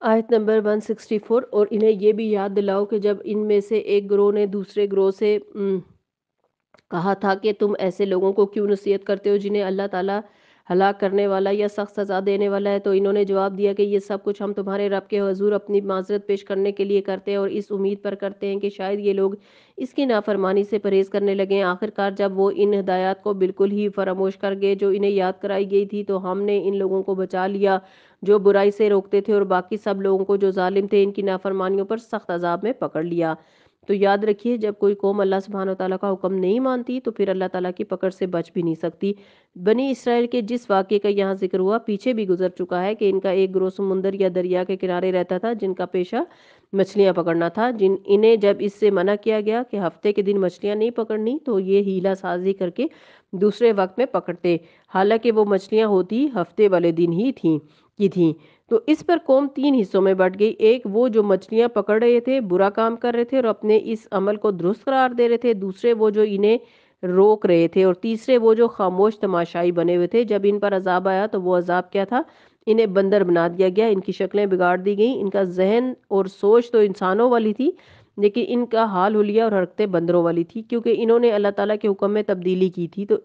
آیت نمبر 164۔ اور انہیں یہ بھی یاد دلاؤ کہ جب ان میں سے ایک گروہ نے دوسرے گروہ سے کہا تھا کہ تم ایسے لوگوں کو کیوں نصیحت کرتے ہو جنہیں اللہ تعالیٰ ہلاک کرنے والا یا سخت سزا دینے والا ہے، تو انہوں نے جواب دیا کہ یہ سب کچھ ہم تمہارے رب کے حضور اپنی معذرت پیش کرنے کے لیے کرتے ہیں اور اس امید پر کرتے ہیں کہ شاید یہ لوگ اس کی نافرمانی سے پرہیز کرنے لگیں۔ آخرکار جب وہ ان ہدایات کو بالکل ہی فراموش کر گئے جو انہیں یاد کرائی گئی تھی، تو ہم نے ان لوگوں کو بچا لیا جو برائی سے روکتے تھے، اور باقی سب لوگوں کو جو ظالم تھے ان کی نافرمانیوں پر سخت عذاب میں پکڑ لیا۔ تو یاد رکھیے، جب کوئی قوم اللہ سبحانہ وتعالیٰ کا حکم نہیں مانتی تو پھر اللہ تعالیٰ کی پکڑ سے بچ بھی نہیں سکتی۔ بنی اسرائیل کے جس واقعے کا یہاں ذکر ہوا پیچھے بھی گزر چکا ہے کہ ان کا ایک گروہ سمندر یا دریا کے کنارے رہتا تھا جن کا پیشہ مچھلیاں پکڑنا تھا۔ انہیں جب اس سے منع کیا گیا کہ ہفتے کے دن مچھلیاں نہیں پکڑنی، تو یہ ہیلا سازی کر کے دوسرے وقت میں پکڑتے، حالانکہ وہ مچھلیاں ہوتی ہفتے والے دن ہی تھیں۔ تو اس پر قوم تین حصوں میں بٹ گئی۔ ایک وہ جو مچھلیاں پکڑ رہے تھے، برا کام کر رہے تھے اور اپنے اس عمل کو درست قرار دے رہے تھے، دوسرے وہ جو انہیں روک رہے تھے، اور تیسرے وہ جو خاموش تماشائی بنے ہوئے تھے۔ جب ان پر عذاب آیا تو وہ عذاب کیا تھا؟ انہیں بندر بنا دیا گیا، ان کی شکلیں بگاڑ دی گئیں، ان کا ذہن اور سوچ تو انسانوں والی تھی لیکن ان کا حال حلیہ اور حرکتیں بندروں والی تھی، کیونکہ انہوں نے اللہ تعالیٰ کے حکم میں تبدیلی کی تھی تو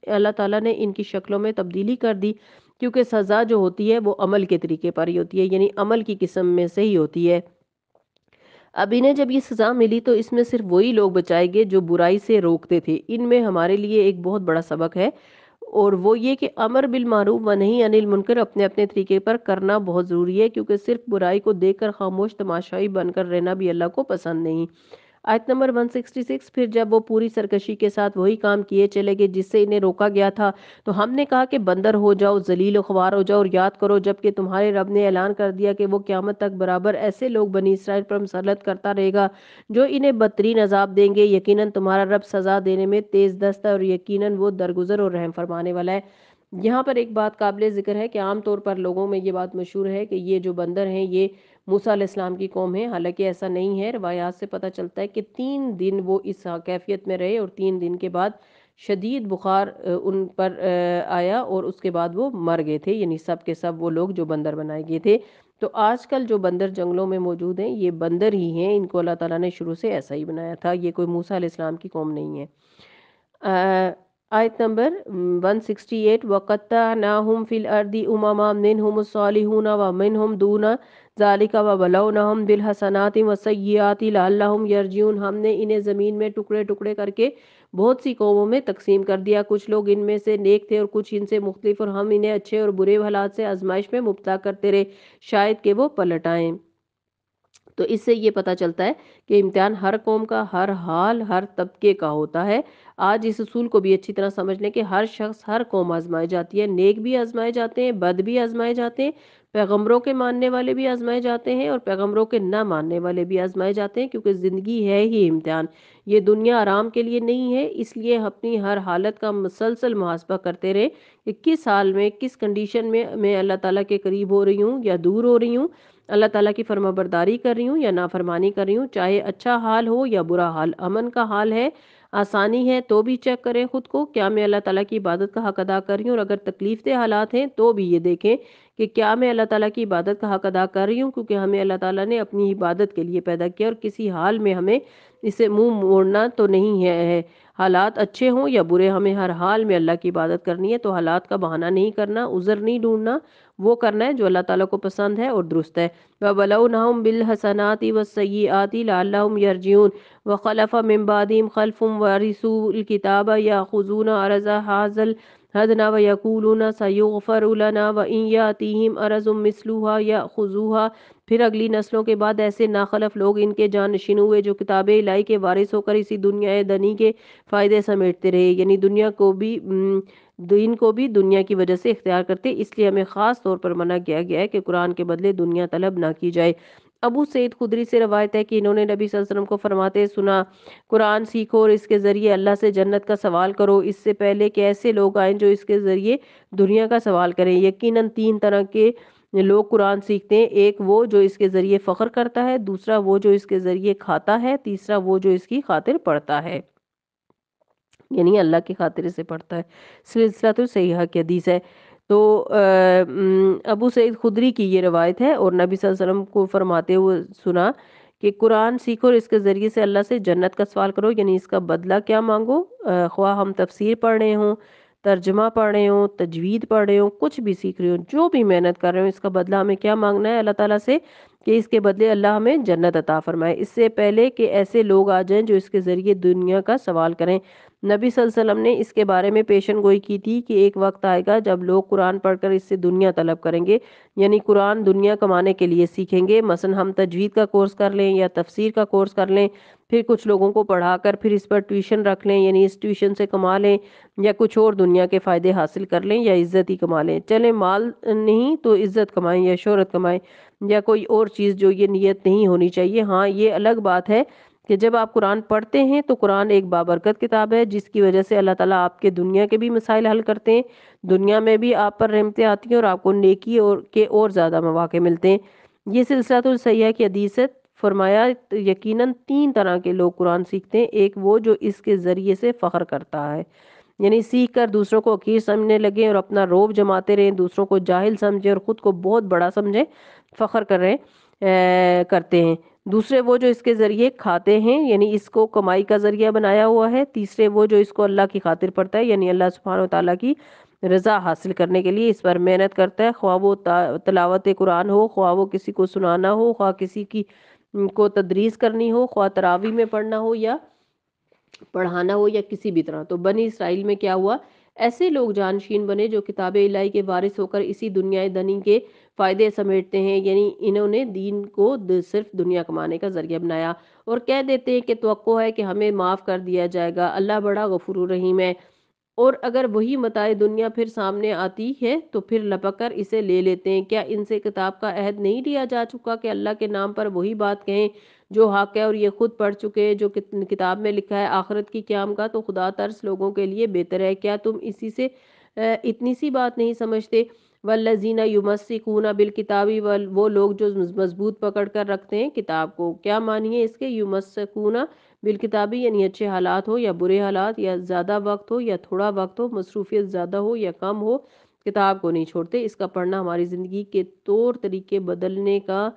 اللہ تعالیٰ نے ان کی شکلوں میں تبدیلی کر دی، کیونکہ سزا جو ہوتی ہے وہ عمل کے طریقے پر ہی ہوتی ہے، یعنی عمل کی قسم میں سے ہی ہوتی ہے۔ اب انہیں جب یہ سزا ملی تو اس میں صرف وہی لوگ بچائے گئے جو برائی سے روکتے تھے۔ ان میں ہمارے لیے ایک بہت بڑا سبق ہے، اور وہ یہ کہ امر بالمعروف و نہی عن المنکر اپنے اپنے طریقے پر کرنا بہت ضروری ہے، کیونکہ صرف برائی کو دیکھ کر خاموش تماشائی بن کر رہنا بھی اللہ کو پسند نہیں۔ آیت نمبر 166۔ پھر جب وہ پوری سرکشی کے ساتھ وہی کام کیے چلے گئے جس سے انہیں روکا گیا تھا، تو ہم نے کہا کہ بندر ہو جاؤ، ذلیل و خوار ہو جاؤ اور یاد کرو جبکہ تمہارے رب نے اعلان کر دیا کہ وہ قیامت تک برابر ایسے لوگ بنی اسرائیل پر مسلط کرتا رہے گا جو انہیں بدترین عذاب دیں گے۔ یقیناً تمہارا رب سزا دینے میں تیز دست ہے اور یقیناً وہ درگزر اور رحم فرمانے والا ہے۔ یہاں پر ایک بات قابل ذکر ہے کہ عام طور پر لوگوں میں یہ بات مشہور ہے کہ یہ جو بندر ہیں یہ موسیٰ علیہ السلام کی قوم ہے، حالانکہ ایسا نہیں ہے۔ روایات سے پتہ چلتا ہے کہ 3 دن وہ اس کیفیت میں رہے اور 3 دن کے بعد شدید بخار ان پر آیا اور اس کے بعد وہ مر گئے تھے، یعنی سب کے سب وہ لوگ جو بندر بنائے گئے تھے۔ تو آج کل جو بندر جنگلوں میں موجود ہیں یہ بندر ہی ہیں، ان کو اللہ تعالیٰ نے شروع سے ایسا ہی بنایا تھا، یہ کوئی موسیٰ علیہ السلام کی قوم نہیں ہے۔ آیت نمبر 168۔ وَقَطَّعْنَاهُمْ فِي الْأَرْضِ أُمَمًا مِّنْهُمُ الصَّالِحُونَ وَمِنْهُمْ دُونَ ذَلِكَ وَبَلَوْنَاهُمْ بِالْحَسَنَاتِ وَالسَّيِّئَاتِ لَعَلَّهُمْ يَرْجِعُونَ۔ ہم نے انہیں زمین میں ٹکڑے ٹکڑے کر کے بہت سی قوموں میں تقسیم کر دیا، کچھ لوگ ان میں سے نیک تھے اور کچھ ان سے مختلف، اور ہم انہیں اچھے اور برے حالات سے آزمائش میں مبتلا کرتے رہے شاید کہ وہ پلٹ آئیں۔ تو اس سے یہ پتہ چلتا ہے کہ امتحان ہر قوم کا، ہر حال، ہر طبقے کا ہوتا ہے۔ آج اس اصول کو بھی اچھی طرح سمجھ لیں کہ ہر شخص، ہر قوم آزمائی جاتی ہے، نیک بھی آزمائے جاتے ہیں، بد بھی آزمائے جاتے ہیں، پیغمبروں کے ماننے والے بھی آزمائے جاتے ہیں اور پیغمبروں کے نہ ماننے والے بھی آزمائے جاتے ہیں، کیونکہ زندگی ہے ہی امتحان، یہ دنیا آرام کے لیے نہیں ہے۔ اس لیے اپنی ہر حالت کا مسلسل محاسبہ کرتے رہے کہ کس حال میں، کس کنڈیشن میں اللہ تعالیٰ کے قریب ہو رہی ہوں یا دور ہو رہی ہوں، اللہ تعالیٰ کی فرما برداری کر رہی ہوں یا نافرمانی کر رہی ہوں، چاہے اچھا حال ہو یا برا حال، امن کا حال ہے، آسانی ہے تو بھی چیک کریں خود کو، کیا میں اللہ تعالیٰ کی عبادت کا حق ادا کر رہی ہوں، اور اگر تکلیف دہ حالات ہیں تو بھی یہ دیکھیں کہ کیا میں اللہ تعالیٰ کی عبادت کا حق ادا کر رہی ہوں، کیونکہ ہمیں اللہ تعالیٰ نے اپنی عبادت کے لیے پیدا کیا اور کسی حال میں ہمیں اسے منہ موڑنا تو نہیں ہے۔ حالات اچھے ہوں یا برے، ہمیں ہر حال میں اللہ کی عبادت کرنی ہے، تو حالات کا بہانہ نہیں کرنا، عذر نہیں ڈھونڈنا، وہ کرنا ہے جو اللہ تعالیٰ کو پسند ہے اور درست ہے۔ وَبَلَوْنَاهُمْ بِالْحَسَنَاتِ وَالسَّيِّئَاتِ لَعَلَّهُمْ يَرْجِعُونَ وَخَلَفَ مِن بَعْدِهِمْ خَلْفٌ وَرِثُوا الْكِتَابَ يَأْخُذُونَ عَرَضَ هَٰذَا الْأَدْنَىٰ وَيَقُولُونَ سَيُغْفَرُ لَنَا وَإِن يَأْتِهِمْ عَرَضٌ مِّثْلُهُ يَأْخُذُوهُ۔ پھر اگلی نسلوں کے بعد ایسے ناخلف لوگ ان کے جانشین ہوئے جو کتاب الہی کے وارث ہو کر اسی دنیا دنی کے فائدے سمیٹتے رہے، یعنی دنیا کو بھی دین کو بھی دنیا کی وجہ سے اختیار کرتے، اس لیے ہمیں خاص طور پر منع کیا گیا ہے کہ قرآن کے بدلے دنیا طلب نہ کی جائے۔ ابو سعید خدری سے روایت ہے کہ انہوں نے نبی صلی اللہ علیہ وسلم کو فرماتے سنا، قرآن سیکھو اور اس کے ذریعے اللہ سے جنت کا سوال کرو، اس سے پہلے کہ ایسے لوگ آئیں جو اس کے ذریعے دنیا کا سوال کریں۔ یقیناً 3 طرح کے لوگ قرآن سیکھتے ہیں، ایک وہ جو اس کے ذریعے فخر کرتا ہے، دوسرا وہ جو اس کے ذریعے کھاتا ہے، تیسرا وہ جو اس کی خاطر پڑھتا ہے، یعنی اللہ کی خاطر سے پڑھتا ہے۔ سلسلہ تو صحیحہ کی حدیث ہے۔ تو ابو سعید خدری کی یہ روایت ہے اور نبی صلی اللہ علیہ وسلم کو فرماتے ہوئے سنا کہ قرآن سیکھو اور اس کے ذریعے سے اللہ سے جنت کا سوال کرو، یعنی اس کا بدلہ کیا مانگو، خواہ ہم تفسیر پڑھ رہے ہوں، ترجمہ پڑھ رہے ہوں، تجوید پڑھ رہے ہوں، کچھ بھی سیکھ رہے ہوں، جو بھی محنت کر رہے ہوں، اس کا بدلہ ہمیں کیا مانگنا ہے اللہ تعالیٰ سے کہ اس کے بدلے اللہ ہمیں جنت عطا فرمائے، اس سے پہلے کہ ایسے لوگ آ جائیں جو اس کے ذریعے دنیا کا سوال کریں۔ نبی صلی اللہ علیہ وسلم نے اس کے بارے میں پیشن گوئی کی تھی کہ ایک وقت آئے گا جب لوگ قرآن پڑھ کر اس سے دنیا طلب کریں گے، یعنی قرآن دنیا کمانے کے لیے سیکھیں گے، مثلا ہم تجوید کا کورس کر لیں یا تفسیر کا کورس کر لیں، پھر کچھ لوگوں کو پڑھا کر پھر اس پر ٹیوشن رکھ لیں، یعنی اس ٹیوشن سے کما لیں یا کچھ اور دنیا کے فائدے حاصل کر لیں یا عزت ہی کما لیں، چلیں مال نہیں تو عزت کمائیں یا شہرت کمائیں یا کوئی اور چیز، جو یہ نیت نہیں ہونی چاہیے۔ ہاں یہ الگ بات ہے کہ جب آپ قرآن پڑھتے ہیں تو قرآن ایک بابرکت کتاب ہے جس کی وجہ سے اللہ تعالیٰ آپ کے دنیا کے بھی مسائل حل کرتے ہیں، دنیا میں بھی آپ پر رحمتیں آتی ہیں اور آپ کو نیکی اور زیادہ مواقع ملتے ہیں۔ یہ سلسلہ الصحیحہ کی حدیث ہے، فرمایا یقیناً 3 طرح کے لوگ قرآن سیکھتے ہیں، ایک وہ جو اس کے ذریعے سے فخر کرتا ہے، یعنی سیکھ کر دوسروں کو حقیر سمجھنے لگے اور اپنا روب جماتے رہیں، دوسروں کو جاہل سمجھے اور خود کو بہت بڑا سمجھے، فخر کر رہے کرتے ہیں۔ دوسرے وہ جو اس کے ذریعے کھاتے ہیں، یعنی اس کو کمائی کا ذریعہ بنایا ہوا ہے۔ تیسرے وہ جو اس کو اللہ کی خاطر پڑھتا ہے، یعنی اللہ سبحانہ وتعالیٰ کی رضا حاصل کرنے کے لیے اس پر محنت کرتا ہے، خواہ وہ تلاوت قرآن ہو، خواہ وہ کسی کو سنانا ہو، خواہ کسی کی کو تدریس کرنی ہو، خواہ تراویح میں پڑھنا ہو یا پڑھانا ہو یا کسی بھی طرح۔ تو بنی اسرائیل میں کیا ہوا، ایسے لوگ جانشین بنے جو کتاب الہی کے وارث ہو کر اسی دنیا دنی کے فائدے سمیٹتے ہیں، یعنی انہوں نے دین کو صرف دنیا کمانے کا ذریعہ بنایا اور کہہ دیتے ہیں کہ توقع ہے کہ ہمیں معاف کر دیا جائے گا، اللہ بڑا غفور الرحیم ہے، اور اگر وہی متاع دنیا پھر سامنے آتی ہے تو پھر لپک کر اسے لے لیتے ہیں۔ کیا ان سے کتاب کا عہد نہیں لیا جا چکا کہ اللہ کے نام پر وہی بات کہیں جو حق ہے، اور یہ خود پڑھ چکے ہیں جو کتاب میں لکھا ہے، آخرت کی قیام کا تو خدا ترس لوگوں کے لیے بہتر ہے۔ کیا تم اسی سے اتنی سی بات نہیں سمجھتے؟ والذین یمسکون بالکتاب، وہ لوگ جو مضبوط پکڑ کر رکھتے ہیں کتاب کو، کیا معنی ہے اس کے؟ یمسکون بالکتابی یعنی اچھے حالات ہو یا برے حالات، یا زیادہ وقت ہو یا تھوڑا وقت ہو، مصروفیت زیادہ ہو یا کم ہو، کتاب کو نہیں چھوڑتے۔ اس کا پڑھنا ہماری زندگی کے طور طریقے بدلنے کا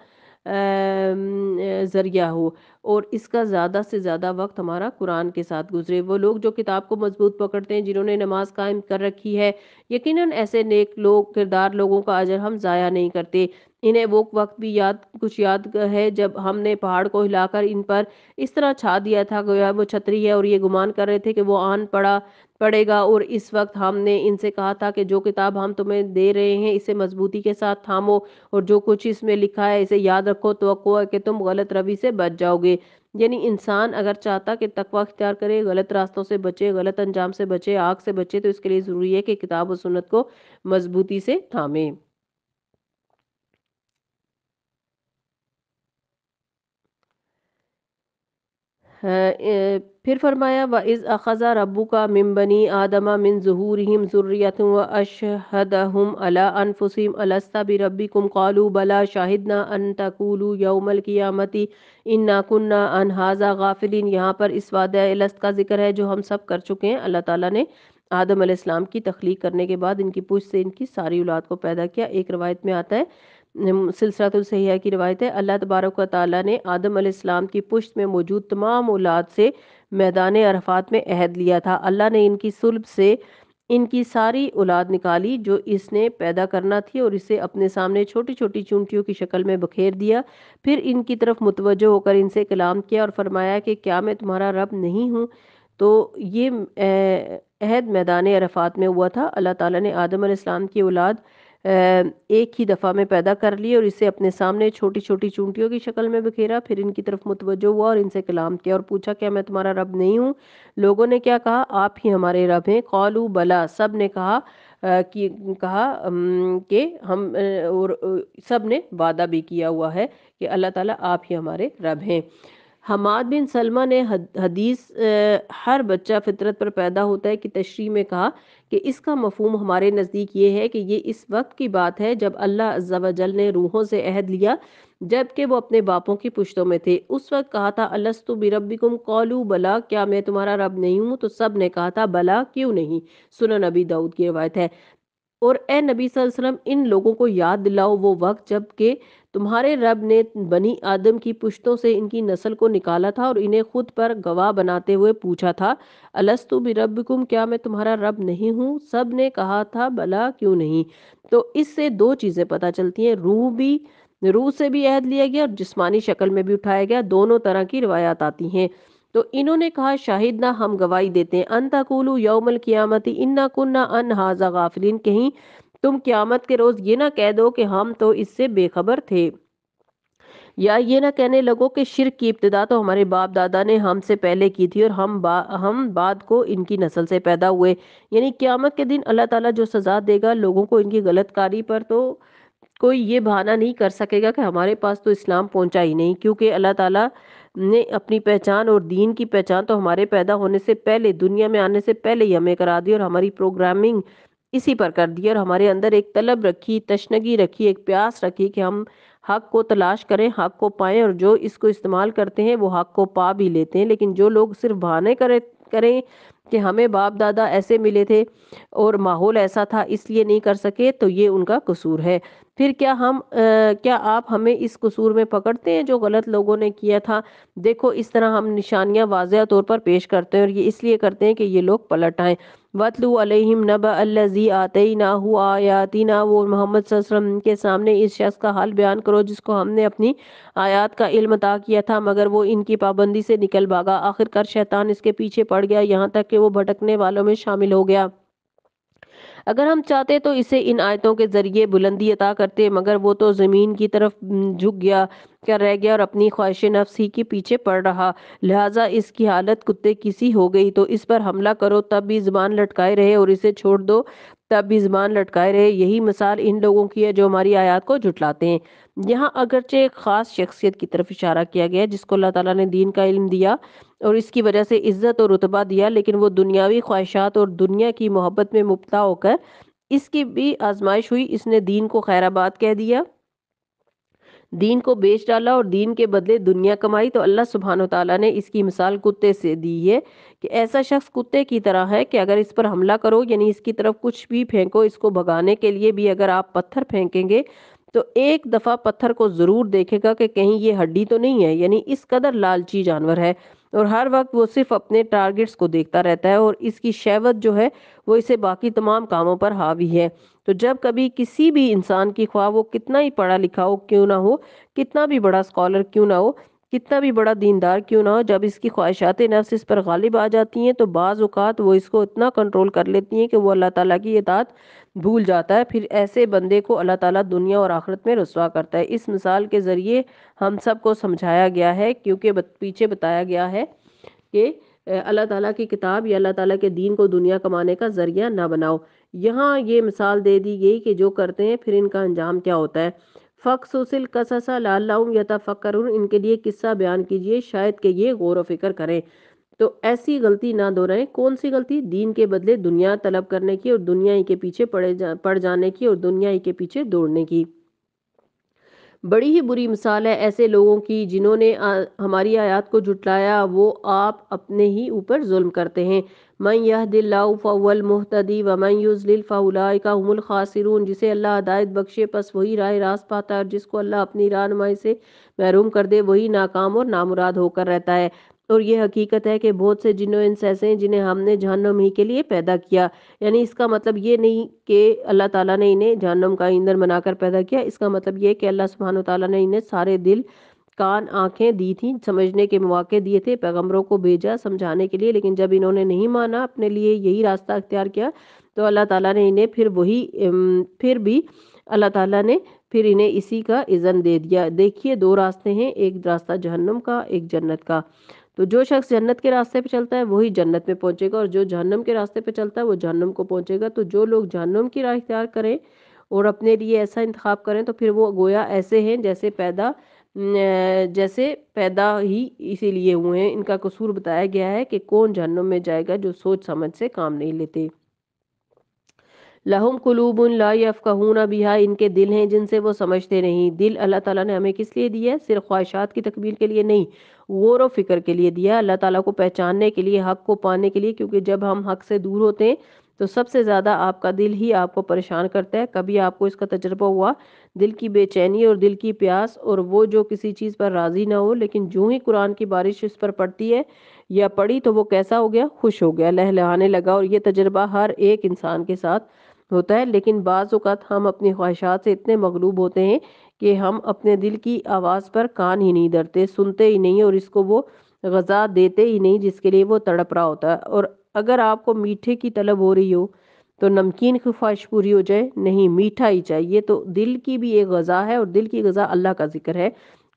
ذریعہ ہو اور اس کا زیادہ سے زیادہ وقت ہمارا قرآن کے ساتھ گزرے۔ وہ لوگ جو کتاب کو مضبوط پکڑتے ہیں، جنہوں نے نماز قائم کر رکھی ہے، یقیناً ایسے نیک لوگ کردار لوگوں کا اجر ہم ضائع نہیں کرتے۔ انہیں وہ وقت بھی کچھ یاد ہے جب ہم نے پہاڑ کو ہلا کر ان پر اس طرح چھا دیا تھا گویا وہ چھتری ہے، اور یہ گمان کر رہے تھے کہ وہ آن پڑے گا، اور اس وقت ہم نے ان سے کہا تھا کہ جو کتاب ہم تمہیں دے رہے ہیں اسے مضبوطی کے ساتھ تھامو، اور جو کچھ اس میں لکھا ہے اسے یاد رکھو، توقع ہے کہ تم غلط روی سے بچ جاؤ گے۔ یعنی انسان اگر چاہتا کہ تقوی اختیار کرے، غلط راستوں سے بچے، غلط انجام سے بچے، آگ سے بچے، تو اس کے لیے ضروری ہے کہ کتاب و سنت کو مضبوطی سے تھامے۔ پھر فرمایا وَإِذْ أَخَذَ رَبُّكَ مِن بَنِي آدَمَ مِن ظُهُورِهِمْ ذُرِّيَّتَهُمْ وَأَشْهَدَهُمْ عَلَىٰ أَنفُسِهِمْ أَلَسْتَ بِرَبِّكُمْ قَالُوا بَلَىٰ شَهِدْنَا أَن تَقُولُوا يَوْمَ الْقِيَامَةِ إِنَّا كُنَّا عَنْ هَٰذَا غَافِلِينَ۔ یہاں پر اس وعدہ الست کا ذکر ہے جو ہم سب کر چکے ہیں۔ اللہ تعالیٰ نے آدم علیہ السلام کی تخلیق کرنے کے بعد ان کی پشت سے ان کی ساری اولاد کو پیدا کیا۔ ایک روایت میں آتا ہے، سلسلہ الصحیحہ کی روایت ہے، اللہ تبارک و تعالیٰ نے آدم علیہ السلام کی پشت میں موجود تمام اولاد سے میدان عرفات میں عہد لیا تھا۔ اللہ نے ان کی صلب سے ان کی ساری اولاد نکالی جو اس نے پیدا کرنا تھی، اور اسے اپنے سامنے چھوٹی چھوٹی چونٹیوں کی شکل میں بکھیر دیا، پھر ان کی طرف متوجہ ہو کر ان سے کلام کیا اور فرمایا کہ کیا میں تمہارا رب نہیں ہوں؟ تو یہ عہد میدان عرفات میں ہوا تھا۔ اللہ تعالیٰ نے آدم علیہ السلام کی اولاد ایک ہی دفعہ میں پیدا کر لی اور اسے اپنے سامنے چھوٹی چھوٹی چونٹیوں کی شکل میں بکھیرا، پھر ان کی طرف متوجہ ہوا اور ان سے کلام کیا اور پوچھا کیا میں تمہارا رب نہیں ہوں؟ لوگوں نے کیا کہا؟ آپ ہی ہمارے رب ہیں۔ قالوا بلا، سب نے کہا کہ ہم، اور سب نے وعدہ بھی کیا ہوا ہے کہ اللہ تعالیٰ آپ ہی ہمارے رب ہیں۔ حماد بن سلمہ نے حدیث ہر بچہ فطرت پر پیدا ہوتا ہے کی تشریح میں کہا کہ اس کا مفہوم ہمارے نزدیک یہ ہے کہ یہ اس وقت کی بات ہے جب اللہ عز و جل نے روحوں سے عہد لیا جبکہ وہ اپنے باپوں کی پشتوں میں تھے۔ اس وقت کہا تھا الست بربکم قالوا بلا، کیا میں تمہارا رب نہیں ہوں؟ تو سب نے کہا تھا بلا، کیوں نہیں۔ سنن نبی داؤد کی روایت ہے۔ اور اے نبی صلی اللہ علیہ وسلم ان لوگوں کو یاد دلاؤ وہ وقت جب کہ تمہارے رب نے بنی آدم کی پشتوں سے ان کی نسل کو نکالا تھا اور انہیں خود پر گواہ بناتے ہوئے پوچھا تھا الستو بربکم، کیا میں تمہارا رب نہیں ہوں؟ سب نے کہا تھا بلا، کیوں نہیں۔ تو اس سے دو چیزیں پتہ چلتی ہیں، روح سے بھی عہد لیا گیا اور جسمانی شکل میں بھی اٹھایا گیا، دونوں طرح کی روایات آتی ہیں۔ تو انہوں نے کہا شاہدنا، ہم گواہی دیتے ہیں، ان تقولوا یوم القیامت انا کنا عن ھذا غافلین، کہیں تم قیامت کے روز یہ نہ کہہ دو کہ ہم تو اس سے بے خبر تھے، یا یہ نہ کہنے لگو کہ شرک کی ابتدا تو ہمارے باپ دادا نے ہم سے پہلے کی تھی اور ہم بعد کو ان کی نسل سے پیدا ہوئے۔ یعنی قیامت کے دن اللہ تعالیٰ جو سزا دے گا لوگوں کو ان کی غلط کاری پر، تو کوئی یہ بہانہ نہیں کر سکے گا کہ ہمارے پاس تو اسلام پہنچا ہی نہیں، کیونکہ اللہ تعالیٰ نے اپنی پہچان اور دین کی پہچان تو ہمارے پیدا ہونے سے پہلے، دنیا میں آنے سے پہلے ہی ہمیں کرا دی، اور ہماری پروگرامنگ اسی پر کر دی، اور ہمارے اندر ایک طلب رکھی، تشنگی رکھی، ایک پیاس رکھی کہ ہم حق کو تلاش کریں، حق کو پائیں، اور جو اس کو استعمال کرتے ہیں وہ حق کو پا بھی لیتے ہیں۔ لیکن جو لوگ صرف بہانے کریں کہ ہمیں باپ دادا ایسے ملے تھے اور ماحول ایسا تھا اس لیے نہیں کر سکے، تو یہ ان کا قصور ہے۔ پھر کیا آپ ہمیں اس قصور میں پکڑتے ہیں جو غلط لوگوں نے کیا تھا؟ دیکھو اس طرح ہم نشانیاں واضح طور پر پیش کرتے ہیں، اور یہ اس لیے کرتے ہیں کہ یہ لوگ پلٹ آئیں۔ وَاتْلُو عَلَيْهِمْ نَبَأَ الَّذِي آتَيْنَاهُ آيَاتِنَا، وہ محمد صلی اللہ علیہ وسلم کے سامنے اس شخص کا حال بیان کرو جس کو ہم نے اپنی آیات کا علم عطا کیا تھا، مگر وہ ان کی پابندی سے نکل بھاگا، آخرکار شیطان اس کے پیچھے پڑ گیا یہاں تک کہ وہ بھٹکنے والوں میں شامل ہو گیا۔ اگر ہم چاہتے تو اسے ان آیتوں کے ذریعے بلندی عطا کرتے، مگر وہ تو زمین کی طرف جھک گیا کیا رہ گیا اور اپنی خواہش نفس ہی کے پیچھے پڑ رہا، لہٰذا اس کی حالت کتے کسی ہو گئی۔ تو اس پر حملہ کرو تب بھی زبان لٹکائے رہے، اور اسے چھوڑ دو تب بھی زبان لٹکائے رہے۔ یہی مثال ان لوگوں کی ہے جو ہماری آیات کو جھٹلاتے ہیں۔ یہاں اگرچہ ایک خاص شخصیت کی طرف اشارہ کیا گیا ہے جس کو اللہ تعالیٰ نے دین کا علم دیا اور اس کی وجہ سے عزت اور رتبہ دیا، لیکن وہ دنیاوی خواہشات اور دنیا کی محبت میں مبتلا ہو کر اس کی بھی آزمائش ہوئی، اس نے دین کو خیر آباد کہہ دیا، دین کو بیچ ڈالا اور دین کے بدلے دنیا کمائی۔ تو اللہ سبحانہ وتعالیٰ نے اس کی مثال کتے سے دی ہے کہ ایسا شخص کتے کی طرح ہے کہ اگر اس پر حملہ کرو، یعنی اس کی طرف کچھ بھی پھینکو، اس کو بھگانے کے لیے بھی اگر آپ پتھر پھینکیں گے تو ایک دفعہ پتھر کو ضرور دیکھے گا کہ کہیں یہ ہڈی تو نہیں ہے، یعنی اس قدر لالچی جانور ہے، اور ہر وقت وہ صرف اپنے ٹارگٹس کو دیکھتا رہتا ہے، اور اس کی شہوت جو ہے وہ اسے باقی تمام کاموں پر حاوی ہے۔ تو جب کبھی کسی بھی انسان کی، خواہ وہ کتنا ہی پڑھا لکھا ہو کیوں نہ ہو، کتنا بھی بڑا اسکالر کیوں نہ ہو، کتنا بھی بڑا دیندار کیوں نہ ہو، جب اس کی خواہشات نفس اس پر غالب آ جاتی ہیں تو بعض اوقات وہ اس کو اتنا کنٹرول کر لیتی ہیں کہ وہ اللہ تعالیٰ کی اطاعت بھول جاتا ہے۔ پھر ایسے بندے کو اللہ تعالیٰ دنیا اور آخرت میں رسوا کرتا ہے۔ اس مثال کے ذریعے ہم سب کو سمجھایا گیا ہے، کیونکہ پیچھے بتایا گیا ہے کہ اللہ تعالیٰ کی کتاب یا اللہ تعالیٰ کے دین کو دنیا کمانے کا ذریعہ نہ بناؤ۔ یہاں یہ مثال دے دی گئی کہ جو کرتے ہیں پھر ان کا انجام کیا ہوتا ہے۔ فَقْصُصِ الْقَصَصَ لَعَلَّهُمْ يَتَفَكَّرُونَ، ان کے لیے قصہ بیان کیجئے شاید کہ یہ غور و فکر کریں۔ تو ایسی غلطی نہ دہرائیں۔ کون سی غلطی؟ دین کے بدلے دنیا طلب کرنے کی اور دنیا ہی کے پیچھے پڑ جانے کی اور دنیا ہی کے پیچھے دوڑنے کی۔ بڑی ہی بری مثال ہے ایسے لوگوں کی جنہوں نے ہماری آیات کو جھٹلایا، وہ آپ اپنے ہی اوپر ظلم کرتے ہیں۔ مَن يَهْدِ اللَّهُ فَهُوَ الْمُهْتَدِي وَمَن يُضْلِلْ فَأُولَٰئِكَ هُمُ الْخَاسِرُونَ، جسے اللہ ہدایت بخشے پس وہی راہ راست پاتا ہے، اور جس کو اللہ اپنی رہنمائی سے محروم کر دے وہی ناکام اور نامراد ہو کر رہتا ہے۔ اور یہ حقیقت ہے کہ بہت سے جن و انس ایسے ہیں جنہیں ہم نے جہنم ہی کے لیے پیدا کیا، یعنی اس کا مطلب یہ نہیں کہ اللہ تعالیٰ نے انہیں جہنم کا ایندھن بنا کر پیدا کیا، اس کا مطلب یہ کہ اللہ سبحانہ وتعالیٰ نے انہیں سارے دل، کان، آنکھیں دی تھیں، سمجھنے کے مواقع دیے تھے، پیغمبروں کو بھیجا سمجھانے کے لیے، لیکن جب انہوں نے نہیں مانا، اپنے لیے یہی راستہ اختیار کیا، تو اللہ تعالیٰ نے انہیں پھر بھی اللہ تعالیٰ نے پھر انہیں اسی کا اذن دے دیا۔ دیکھیے دو راستے ہیں، ایک راستہ جہنم کا، ایک جنت کا۔ تو جو شخص جنت کے راستے پہ چلتا ہے وہی جنت میں پہنچے گا، اور جو جہنم کے راستے پہ چلتا ہے وہ جہنم کو پہنچے گا۔ تو جو لوگ جہنم کی راہ اختیار کریں اور اپنے لیے ایسا انتخاب کریں تو پھر وہ گویا ایسے ہیں جیسے پیدا ہی اسی لیے ہوئے ہیں۔ ان کا قصور بتایا گیا ہے کہ کون جہنم میں جائے گا، جو سوچ سمجھ سے کام نہیں لیتے۔ لہم قلوب لا یفقہون بہا، ان کے دل ہیں جن سے وہ سمجھتے نہیں۔ دل اللہ تعالیٰ نے ہمیں کس لیے دیا ہے؟ صرف خواہشات کی تکمیل کے لیے نہیں، غور و فکر کے لیے دیا، اللہ تعالیٰ کو پہچاننے کے لیے، حق کو پانے کے لیے، کیونکہ جب ہم حق سے دور ہوتے ہیں تو سب سے زیادہ آپ کا دل ہی آپ کو پریشان کرتا ہے۔ کبھی آپ کو اس کا تجربہ ہوا، دل کی بے چینی اور دل کی پیاس، اور وہ جو کسی چیز پر راضی نہ ہو، لیکن جو ہی قرآن کی بارش اس پر پڑتی ہے یا پڑھی تو وہ کیسا ہو گیا؟ خوش ہو گیا، لہلہانے لگا۔ اور یہ تجربہ ہر ایک انسان کے ساتھ ہوتا ہے، لیکن بعض اوقات ہم اپنی خواہشات سے اتنے مغلوب ہوتے ہیں کہ ہم اپنے دل کی آواز پر کان ہی نہیں دھرتے، سنتے ہی نہیں، اور اس کو وہ غذا دیتے ہی نہیں جس کے لیے وہ تڑپ رہا ہوتا ہے۔ اور اگر آپ کو میٹھے کی طلب ہو رہی ہو تو نمکین کی خواہش پوری ہو جائے؟ نہیں، میٹھا ہی چاہیے۔ تو دل کی بھی ایک غذا ہے، اور دل کی غذا اللہ کا ذکر ہے،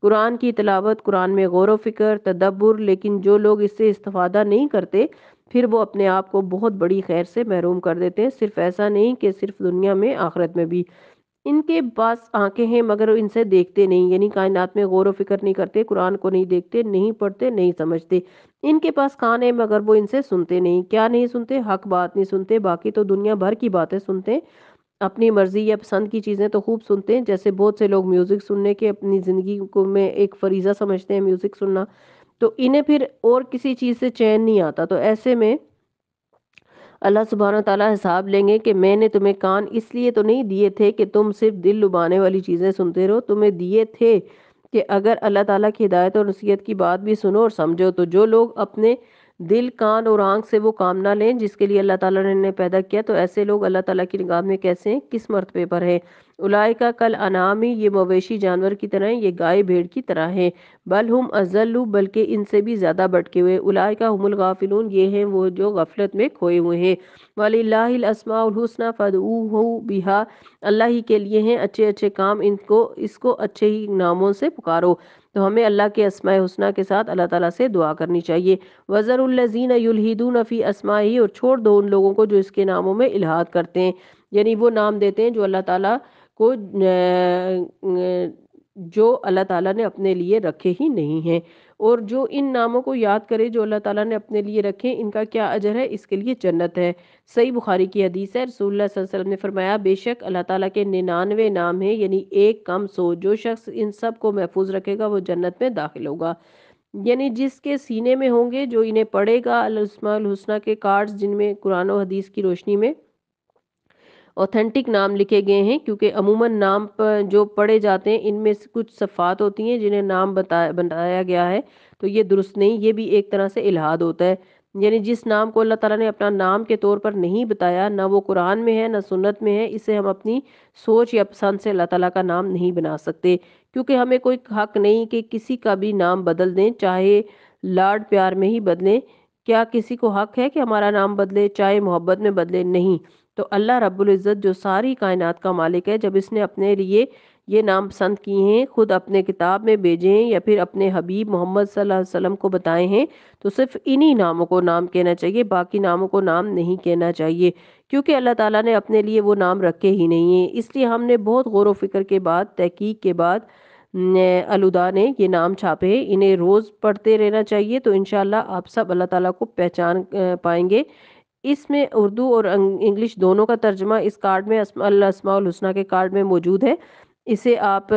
قرآن کی تلاوت، قرآن میں غور و فکر، تدبر۔ لیکن جو لوگ اس سے استفادہ نہیں کرتے پھر وہ اپنے آپ کو بہت بڑی خیر سے محروم کر دیتے ہیں۔ صرف ایسا نہیں کہ صرف دنیا میں، آخرت میں بھی۔ ان کے پاس آنکھیں ہیں مگر ان سے دیکھتے نہیں، یعنی کائنات میں غور و فکر نہیں کرتے، قرآن کو نہیں دیکھتے، نہیں پڑھتے، نہیں سمجھتے۔ ان کے پاس کان ہے مگر وہ ان سے سنتے نہیں۔ کیا نہیں سنتے؟ حق بات نہیں سنتے، باقی تو دنیا بھر کی باتیں سنتے ہیں۔ اپنی مرضی یا پسند کی چیزیں تو خوب سنتے ہیں، جیسے بہت سے لوگ میوزک سننے کے اپنی زندگی کو میں ایک فریضہ سمجھتے ہیں میوزک سننا، تو انہیں پھر اور کسی چیز سے چین نہیں آتا۔ تو ایسے میں اللہ سبحانہ تعالیٰ حساب لیں گے کہ میں نے تمہیں کان اس لیے تو نہیں دیے تھے کہ تم صرف دل لبانے والی چیزیں سنتے رہو، تمہیں دیے تھے کہ اگر اللہ تعالیٰ کی ہدایت اور نصیحت کی بات بھی سنو اور سمجھو۔ تو جو لوگ اپنے دل، کان اور آنکھ سے وہ کام نہ لیں جس کے لیے اللہ تعالیٰ نے انہیں پیدا کیا، تو ایسے لوگ اللہ تعالیٰ کی نگاہ میں کیسے ہیں، کس مرتبے پر ہیں؟ اولئک کل انعام، یہ مویشی جانور کی طرح ہیں، یہ گائے بھیڑ کی طرح ہیں، بل ہم اضل، بلکہ ان سے بھی زیادہ بھٹکے ہوئے، اولئک ہم الغافلون، یہ ہیں وہ جو غفلت میں کھوئے ہوئے ہیں۔ وَلِلَّهِ الْأَسْمَاءُ الْحُسْنَى فَادْعُوهُ بِهَا، اللہ ہی کے لیے ہیں اچھے اچھے کام، اس کو اچھے ہی ناموں سے پکارو۔ تو ہمیں اللہ کے اسماء حسنہ کے ساتھ اللہ تعالیٰ سے دعا کرنی چاہیے۔ وَذَرُوا الَّذِينَ يُلْحِدُونَ فِي أَسْمَائِهِ، اور چھوڑ دو ان لوگوں کو جو اس کے ناموں میں الحاد کرتے ہیں، یعنی وہ نام دیتے ہیں جو اللہ تعالیٰ کو جو اللہ تعالیٰ نے اپنے لیے رکھے ہی نہیں ہیں، اور جو ان ناموں کو یاد کرے جو اللہ تعالیٰ نے اپنے لیے رکھے، ان کا کیا اجر ہے؟ اس کے لیے جنت ہے۔ صحیح بخاری کی حدیث ہے، رسول اللہ صلی اللہ علیہ وسلم نے فرمایا، بے شک اللہ تعالیٰ کے 99 نام ہیں، یعنی ایک کم 100، جو شخص ان سب کو محفوظ رکھے گا وہ جنت میں داخل ہوگا۔ یعنی جس کے سینے میں ہوں گے، جو انہیں پڑھے گا، الاسماء الحسنہ کے کارڈز جن میں قرآن و حدیث کی روشنی میں اوتھینٹک نام لکھے گئے ہیں، کیونکہ عموماً نام جو پڑھے جاتے ہیں ان میں سے کچھ صفات ہوتی ہیں جنہیں نام بتایا گیا ہے، تو یہ درست نہیں، یہ بھی ایک طرح سے الحاد ہوتا ہے۔ یعنی جس نام کو اللہ تعالیٰ نے اپنا نام کے طور پر نہیں بتایا، نہ وہ قرآن میں ہے نہ سنت میں ہے، اسے ہم اپنی سوچ یا پسند سے اللہ تعالیٰ کا نام نہیں بنا سکتے، کیونکہ ہمیں کوئی حق نہیں کہ کسی کا بھی نام بدل دیں، چاہے لاڈ پیار میں ہی بدلیں۔ کیا کسی کو حق ہے کہ ہمارا نام بدلے، چاہے محبت میں بدلے؟ نہیں۔ تو اللہ رب العزت جو ساری کائنات کا مالک ہے، جب اس نے اپنے لیے یہ نام پسند کیے ہیں، خود اپنے کتاب میں بھیجے ہیں یا پھر اپنے حبیب محمد صلی اللہ علیہ وسلم کو بتائے ہیں، تو صرف انہی ناموں کو نام کہنا چاہیے، باقی ناموں کو نام نہیں کہنا چاہیے، کیونکہ اللہ تعالیٰ نے اپنے لیے وہ نام رکھے ہی نہیں ہیں۔ اس لیے ہم نے بہت غور و فکر کے بعد، تحقیق کے بعد الہدا نے یہ نام چھاپے ہیں، انہیں روز پڑھتے رہنا چاہیے، تو انشاءاللہ آپ سب اللہ تعالیٰ کو پہچان پائیں گے۔ اس میں اردو اور انگلش دونوں کا ترجمہ اس کارڈ میں، الاسماء الحسنہ کے کارڈ میں موجود ہے۔ اسے آپ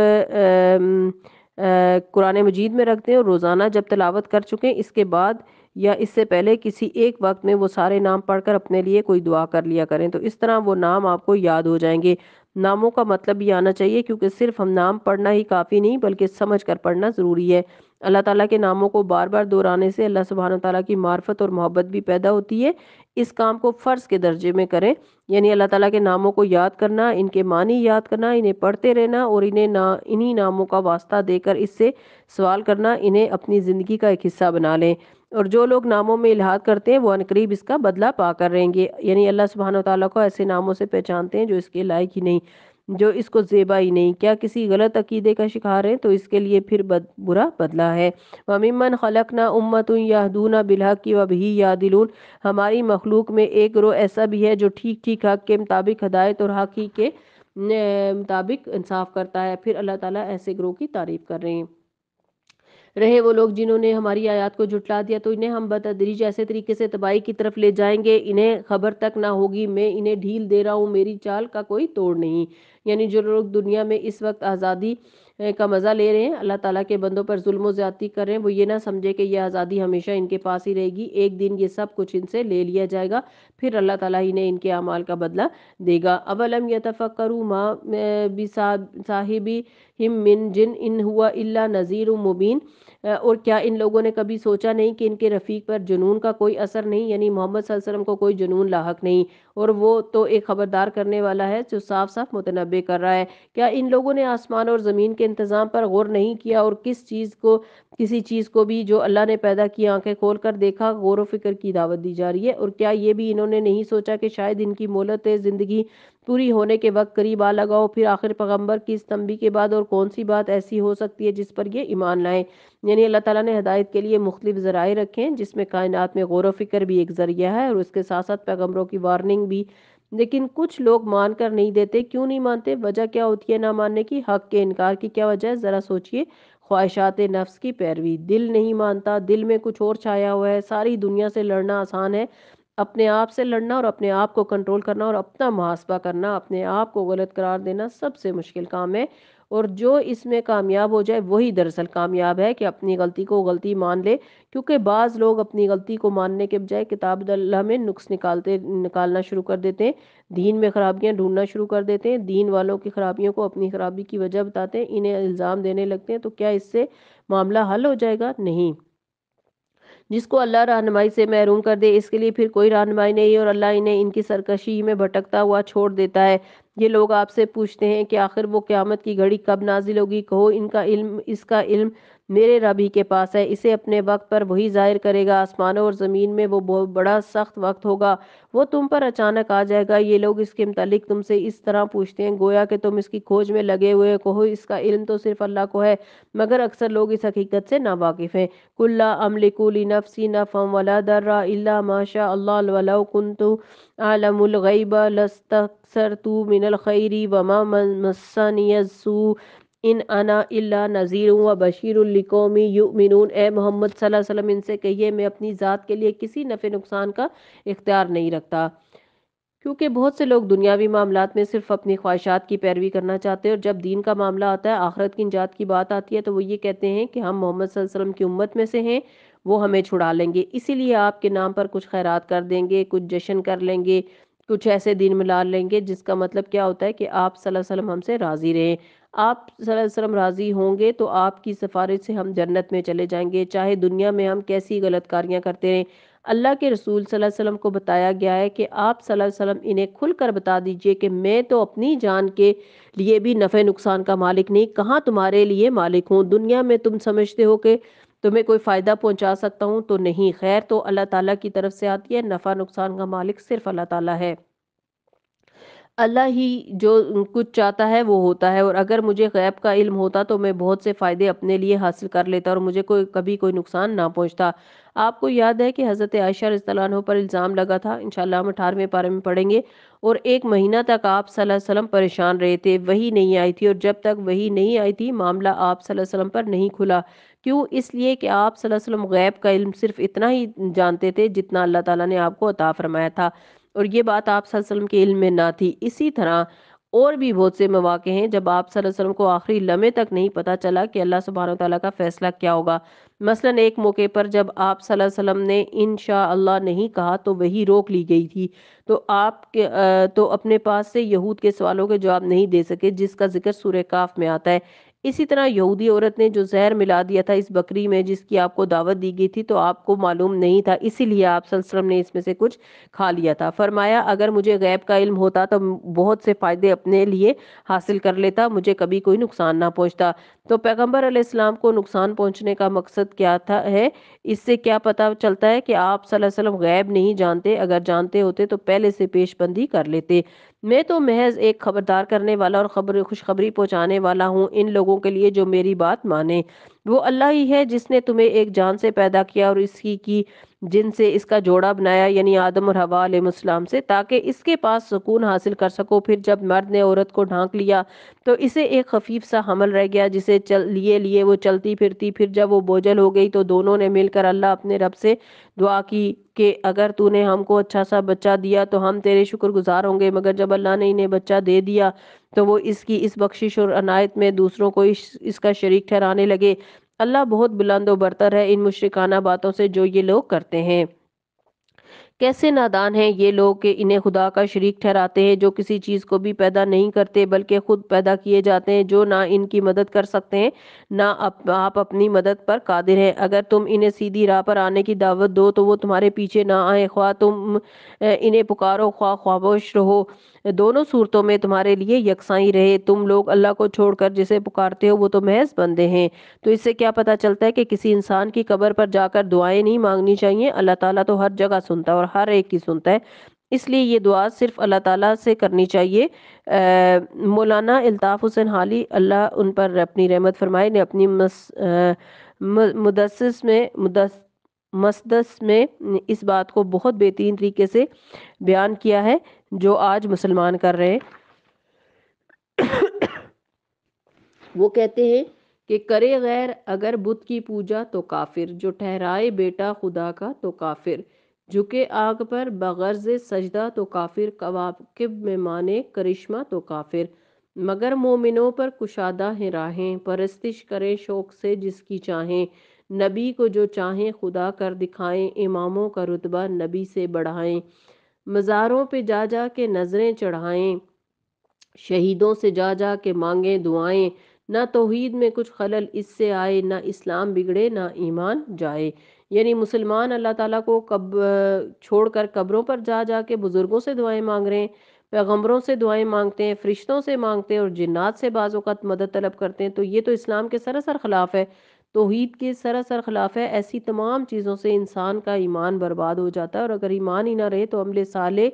قرآن مجید میں رکھ دیں اور روزانہ جب تلاوت کر چکیں، اس کے بعد یا اس سے پہلے کسی ایک وقت میں وہ سارے نام پڑھ کر اپنے لیے کوئی دعا کر لیا کریں، تو اس طرح وہ نام آپ کو یاد ہو جائیں گے۔ ناموں کا مطلب بھی آنا چاہیے، کیونکہ صرف ہم نام پڑھنا ہی کافی نہیں بلکہ سمجھ کر پڑھنا ضروری ہے۔ اللہ تعالیٰ کے ناموں کو بار بار دہرانے سے اللہ سبحانہ تعالیٰ کی معرفت اور محبت بھی پیدا ہوتی ہے۔ اس کام کو فرض کے درجے میں کریں، یعنی اللہ تعالیٰ کے ناموں کو یاد کرنا، ان کے معنی یاد کرنا، انہیں پڑھتے رہنا اور انہی ناموں کا واسطہ دے کر اس سے سوال کرنا، انہیں اپنی زندگی کا ایک حصہ بنا لیں۔ اور جو لوگ ناموں میں الحاد کرتے ہیں وہ عنقریب اس کا بدلہ پا کر رہیں گے، یعنی اللہ سبحانہ تعالیٰ کو ایسے ناموں سے پہچانتے ہیں جو اس کے لائق ہی نہیں، جو اس کو زیبا ہی نہیں، کیا کسی غلط عقیدے کا شکار ہیں تو اس کے لیے پھر برا بدلہ ہے۔ وَمِمَّنْ خَلَقْنَا أُمَّةٌ يَهْدُونَ بِالْحَقِّ وَبِهِ يَعْدِلُونَ، ہماری مخلوق میں ایک گروہ ایسا بھی ہے جو ٹھیک ٹھیک حق کے مطابق ہدایت اور حق ہی کے مطابق انصاف کرتا ہے۔ پھر اللہ تعالیٰ ایسے گروہ کی تعریف کر رہے ہیں۔ رہے وہ لوگ جنہوں نے ہماری آیات کو جھٹلا دیا تو انہیں ہم بتدریج ایسے طریقے سے تباہی کی طرف لے جائیں گے، انہیں خبر تک نہ ہوگی، میں انہیں ڈھیل دے رہا ہوں، میری چال کا کوئی توڑ نہیں۔ یعنی جو لوگ دنیا میں اس وقت آزادی کا مزہ لے رہے ہیں، اللہ تعالیٰ کے بندوں پر ظلم و زیادتی کر رہے ہیں، وہ یہ نہ سمجھے کہ یہ آزادی ہمیشہ ان کے پاس ہی رہے گی، ایک دن یہ سب کچھ ان سے لے لیا جائے گا، پھر اللہ تعالیٰ ہی نے ان کے اعمال کا بدلہ دے گا۔ اولم یتفکروا ما بصاحبہم من جن ان ہوا الا نذیر مبین، اور کیا ان لوگوں نے کبھی سوچا نہیں کہ ان کے رفیق پر جنون کا کوئی اثر نہیں، یعنی محمد صلی اللہ علیہ وسلم کو کوئی جنون لاحق نہیں، اور وہ تو ایک خبردار کرنے والا ہے جو صاف صاف متنبع کر رہا ہے۔ کیا ان لوگوں نے آسمان اور زمین کے انتظام پر غور نہیں کیا، اور کسی چیز کو بھی جو اللہ نے پیدا کی آنکھیں کھول کر دیکھا؟ غور و فکر کی دعوت دی جا رہی ہے۔ اور کیا یہ بھی انہوں نے نہیں سوچا کہ شاید ان کی مہلت زندگی پوری ہونے کے وقت قریب آ لگا ہو، پھر آخر پیغمبر کی اس تنبیہ کے بعد اور کون سی بات ایسی ہو سکتی ہے جس پر یہ ایمان لائیں؟ یعنی اللہ تعالیٰ نے ہدایت کے لیے مختلف ذرائع رکھے ہیں، جس میں کائنات میں غور و فکر بھی ایک ذریعہ ہے، اور اس کے ساتھ ساتھ پیغمبروں کی وارننگ بھی، لیکن کچھ لوگ مان کر نہیں دیتے۔ کیوں نہیں مانتے؟ وجہ کیا ہوتی ہے نہ ماننے کی؟ حق کے انکار کی کیا وجہ ہے؟ ذرا سوچئے۔ خواہشات نفس کی پیروی، دل نہیں مانتا، دل میں کچھ اور چھایا ہوا ہے۔ ساری دنیا سے لڑنا آسان ہے، اپنے آپ سے لڑنا اور اپنے آپ کو کنٹرول کرنا اور اپنا محاسبہ کرنا، اپنے آپ کو غلط قرار دینا سب سے مشکل کام ہے، اور جو اس میں کامیاب ہو جائے وہی دراصل کامیاب ہے، کہ اپنی غلطی کو غلطی مان لے، کیونکہ بعض لوگ اپنی غلطی کو ماننے کے بجائے کتاب اللہ میں نقص نکالنا شروع کر دیتے ہیں، دین میں خرابیاں ڈھونڈنا شروع کر دیتے ہیں، دین والوں کی خرابیوں کو اپنی خرابی کی وجہ بتاتے ہیں، انہیں الزام دینے لگتے ہیں۔ تو کیا اس سے معاملہ حل ہو جائے گا؟ نہیں۔ جس کو اللہ رہنمائی سے محروم کر دے، اس کے لیے پھر کوئی رہنمائی نہیں، اور اللہ انہیں ان کی سرکشی میں بھٹکتا ہوا چھوڑ دیتا ہے۔ یہ لوگ آپ سے پوچھتے ہیں کہ آخر وہ قیامت کی گھڑی کب نازل ہوگی؟ کہو اس کا علم میرے رب ہی کے پاس ہے، اسے اپنے وقت پر وہی ظاہر کرے گا۔ آسمانوں اور زمین میں وہ بہت بڑا سخت وقت ہوگا، وہ تم پر اچانک آ جائے گا۔ یہ لوگ اس کے متعلق تم سے اس طرح پوچھتے ہیں گویا کہ تم اس کی کھوج میں لگے ہوئے ہو۔ کہو اس کا علم تو صرف اللہ کو ہے، مگر اکثر لوگ اس حقیقت سے ناواقف ہیں۔ قُل لا أملك لنفسي نفعا ولا ضرا إلا ما شاء الله ولو كنت أعلم الغيب لاستكثرت من الخير وما مسني السوء ان انا الا نذیر وبشیر لقوم یؤمنون۔ اے محمد صلی اللہ علیہ وسلم ان سے کہیے میں اپنی ذات کے لیے کسی نفع نقصان کا اختیار نہیں رکھتا، کیونکہ بہت سے لوگ دنیاوی معاملات میں صرف اپنی خواہشات کی پیروی کرنا چاہتے ہیں، اور جب دین کا معاملہ آتا ہے، آخرت کی نجات کی بات آتی ہے، تو وہ یہ کہتے ہیں کہ ہم محمد صلی اللہ علیہ وسلم کی امت میں سے ہیں، وہ ہمیں چھڑا لیں گے، اسی لیے آپ کے نام پر کچھ خیرات کر دیں گے، کچھ جشن کر لیں گے، کچھ ایسے دن ملا لیں گے، جس کا مطلب کیا ہوتا ہے کہ آپ صلی اللہ علیہ وسلم ہم سے راضی رہیں۔ آپ صلی اللہ علیہ وسلم راضی ہوں گے تو آپ کی سفارش سے ہم جنت میں چلے جائیں گے، چاہے دنیا میں ہم کیسی غلط کاریاں کرتے رہیں۔ اللہ کے رسول صلی اللہ علیہ وسلم کو بتایا گیا ہے کہ آپ صلی اللہ علیہ وسلم انہیں کھل کر بتا دیجئے کہ میں تو اپنی جان کے لیے بھی نفع نقصان کا مالک نہیں، کہاں تمہارے لیے مالک ہوں۔ دنیا میں تم سمجھتے ہو کہ تمہیں کوئی فائدہ پہنچا سکتا ہوں، تو نہیں، خیر تو اللہ تعالیٰ کی طرف سے آتی ہے، نفع نقصان کا مالک صرف اللہ تعالیٰ ہے۔ اللہ ہی جو کچھ چاہتا ہے وہ ہوتا ہے، اور اگر مجھے غیب کا علم ہوتا تو میں بہت سے فائدے اپنے لیے حاصل کر لیتا، اور مجھے کبھی کوئی نقصان نہ پہنچتا۔ آپ کو یاد ہے کہ حضرت عائشہ رضی اللہ عنہ پر الزام لگا تھا، انشاءاللہ ہم 18ویں پارے میں پڑھیں گے، اور ایک مہینہ تک آپ صلی اللہ علیہ وسلم پریشان رہے تھے، وحی نہیں آئی تھی، اور جب تک وحی نہیں آئی تھی معاملہ آپ صلی اللہ علیہ وسلم پر نہیں کھلا۔ کیوں؟ اس لیے کہ آپ صلی اللہ علیہ وسلم غیب کا علم صرف اتنا ہی جانتے تھے جتنا اللہ تعالیٰ نے آپ کو عطا فرمایا تھا، اور یہ بات آپ صلی اللہ علیہ وسلم کے علم میں نہ تھی۔ اسی طرح اور بھی بہت سے مواقع ہیں جب آپ صلی اللہ علیہ وسلم کو آخری لمحے تک نہیں پتا چلا کہ اللہ سبحانہ وتعالیٰ کا فیصلہ کیا ہوگا۔ مثلا ایک موقع پر جب آپ صلی اللہ علیہ وسلم نے انشاءاللہ نہیں کہا تو وہی روک لی گئی تھی، تو آپ تو اپنے پاس سے یہود کے سوالوں کے جواب نہیں دے سکے، جس کا ذکر سورہ کاف میں آتا ہے۔ اسی طرح یہودی عورت نے جو زہر ملا دیا تھا اس بکری میں جس کی آپ کو دعوت دی گئی تھی، تو آپ کو معلوم نہیں تھا، اسی لیے آپ صلی اللہ علیہ وسلم نے اس میں سے کچھ کھا لیا تھا۔ فرمایا اگر مجھے غیب کا علم ہوتا تو بہت سے فائدے اپنے لیے حاصل کر لیتا، مجھے کبھی کوئی نقصان نہ پہنچتا۔ تو پیغمبر علیہ السلام کو نقصان پہنچنے کا مقصد کیا ہے؟ اس سے کیا پتہ چلتا ہے کہ آپ صلی اللہ علیہ وسلم غیب نہیں جانتے، اگر جانتے ہوتے تو پہلے سے پیش بندی کر لیتے۔ میں تو محض ایک خبردار کرنے والا اور خوشخبری پہنچانے والا ہوں ان لوگوں کے لیے جو میری بات مانے۔ وہ اللہ ہی ہے جس نے تمہیں ایک جان سے پیدا کیا اور اسی کی جن سے اس کا جوڑا بنایا، یعنی آدم اور حوا علیہ السلام سے، تاکہ اس کے پاس سکون حاصل کر سکو۔ پھر جب مرد نے عورت کو ڈھانک لیا تو اسے ایک خفیف سا حمل رہ گیا، جسے لیے لیے وہ چلتی پھرتی۔ پھر جب وہ بوجھل ہو گئی تو دونوں نے مل کر اللہ اپنے رب سے دعا کی کہ اگر تو نے ہم کو اچھا سا بچہ دیا تو ہم تیرے شکر گزار ہوں گے، مگر جب اللہ نے انہیں بچہ دے دیا تو وہ اس کی اس بخشش اور عنایت میں دوسروں کو اس کا شریک ٹھہرانے لگے۔ اللہ بہت بلند و برتر ہے ان مشرکانہ باتوں سے جو یہ لوگ کرتے ہیں۔ کیسے نادان ہیں یہ لوگ کہ انہیں خدا کا شریک ٹھہراتے ہیں جو کسی چیز کو بھی پیدا نہیں کرتے بلکہ خود پیدا کیے جاتے ہیں، جو نہ ان کی مدد کر سکتے ہیں نہ آپ اپنی مدد پر قادر ہیں۔ اگر تم انہیں سیدھی راہ پر آنے کی دعوت دو تو وہ تمہارے پیچھے نہ آئیں، خواہ تم انہیں پکارو خواہ خاموش رہو، دونوں صورتوں میں تمہارے لیے یکساں ہی رہے۔ تم لوگ اللہ کو چھوڑ کر جسے پکارتے ہو وہ تو محض بندے ہیں۔ تو اس سے کیا پتہ چلتا ہے کہ کسی انسان کی قبر پر جا کر دعائیں نہیں مانگنی چاہیے؟ اللہ تعالیٰ تو ہر جگہ سنتا ہے اور ہر ایک کی سنتا ہے، اس لیے یہ دعا صرف اللہ تعالیٰ سے کرنی چاہیے۔ مولانا الطاف حسین حالی اللہ ان پر اپنی رحمت فرمائے نے اپنی مسدس میں اس بات کو بہت بہترین طریقے سے بیان کیا ہے جو آج مسلمان کر رہے ہیں۔ وہ کہتے ہیں کہ کرے غیر اگر بت کی پوجا تو کافر، جو ٹھہرائے بیٹا خدا کا تو کافر، جھکے آگ پر بغرض سجدہ تو کافر، کواکب میں مانے کرشمہ تو کافر، مگر مومنوں پر کشادہ ہیں راہیں، پرستش کریں شوق سے جس کی چاہیں، نبی کو جو چاہیں خدا کر دکھائیں، اماموں کا رتبہ نبی سے بڑھائیں، مزاروں پہ جا جا کے نظریں چڑھائیں، شہیدوں سے جا جا کے مانگیں دعائیں، نہ توحید میں کچھ خلل اس سے آئے، نہ اسلام بگڑے نہ ایمان جائے۔ یعنی مسلمان اللہ تعالیٰ کو چھوڑ کر قبروں پر جا جا کے بزرگوں سے دعائیں مانگ رہے ہیں، پیغمبروں سے دعائیں مانگتے ہیں، فرشتوں سے مانگتے ہیں اور جنات سے بعض اوقات مدد طلب کرتے ہیں، تو یہ تو اسلام کے سراسر خلاف ہے، توحید کے سراسر خلاف ہے۔ ایسی تمام چیزوں سے انسان کا ایمان برباد ہو جاتا ہے، اور اگر ایمان ہی نہ رہے تو عمل صالح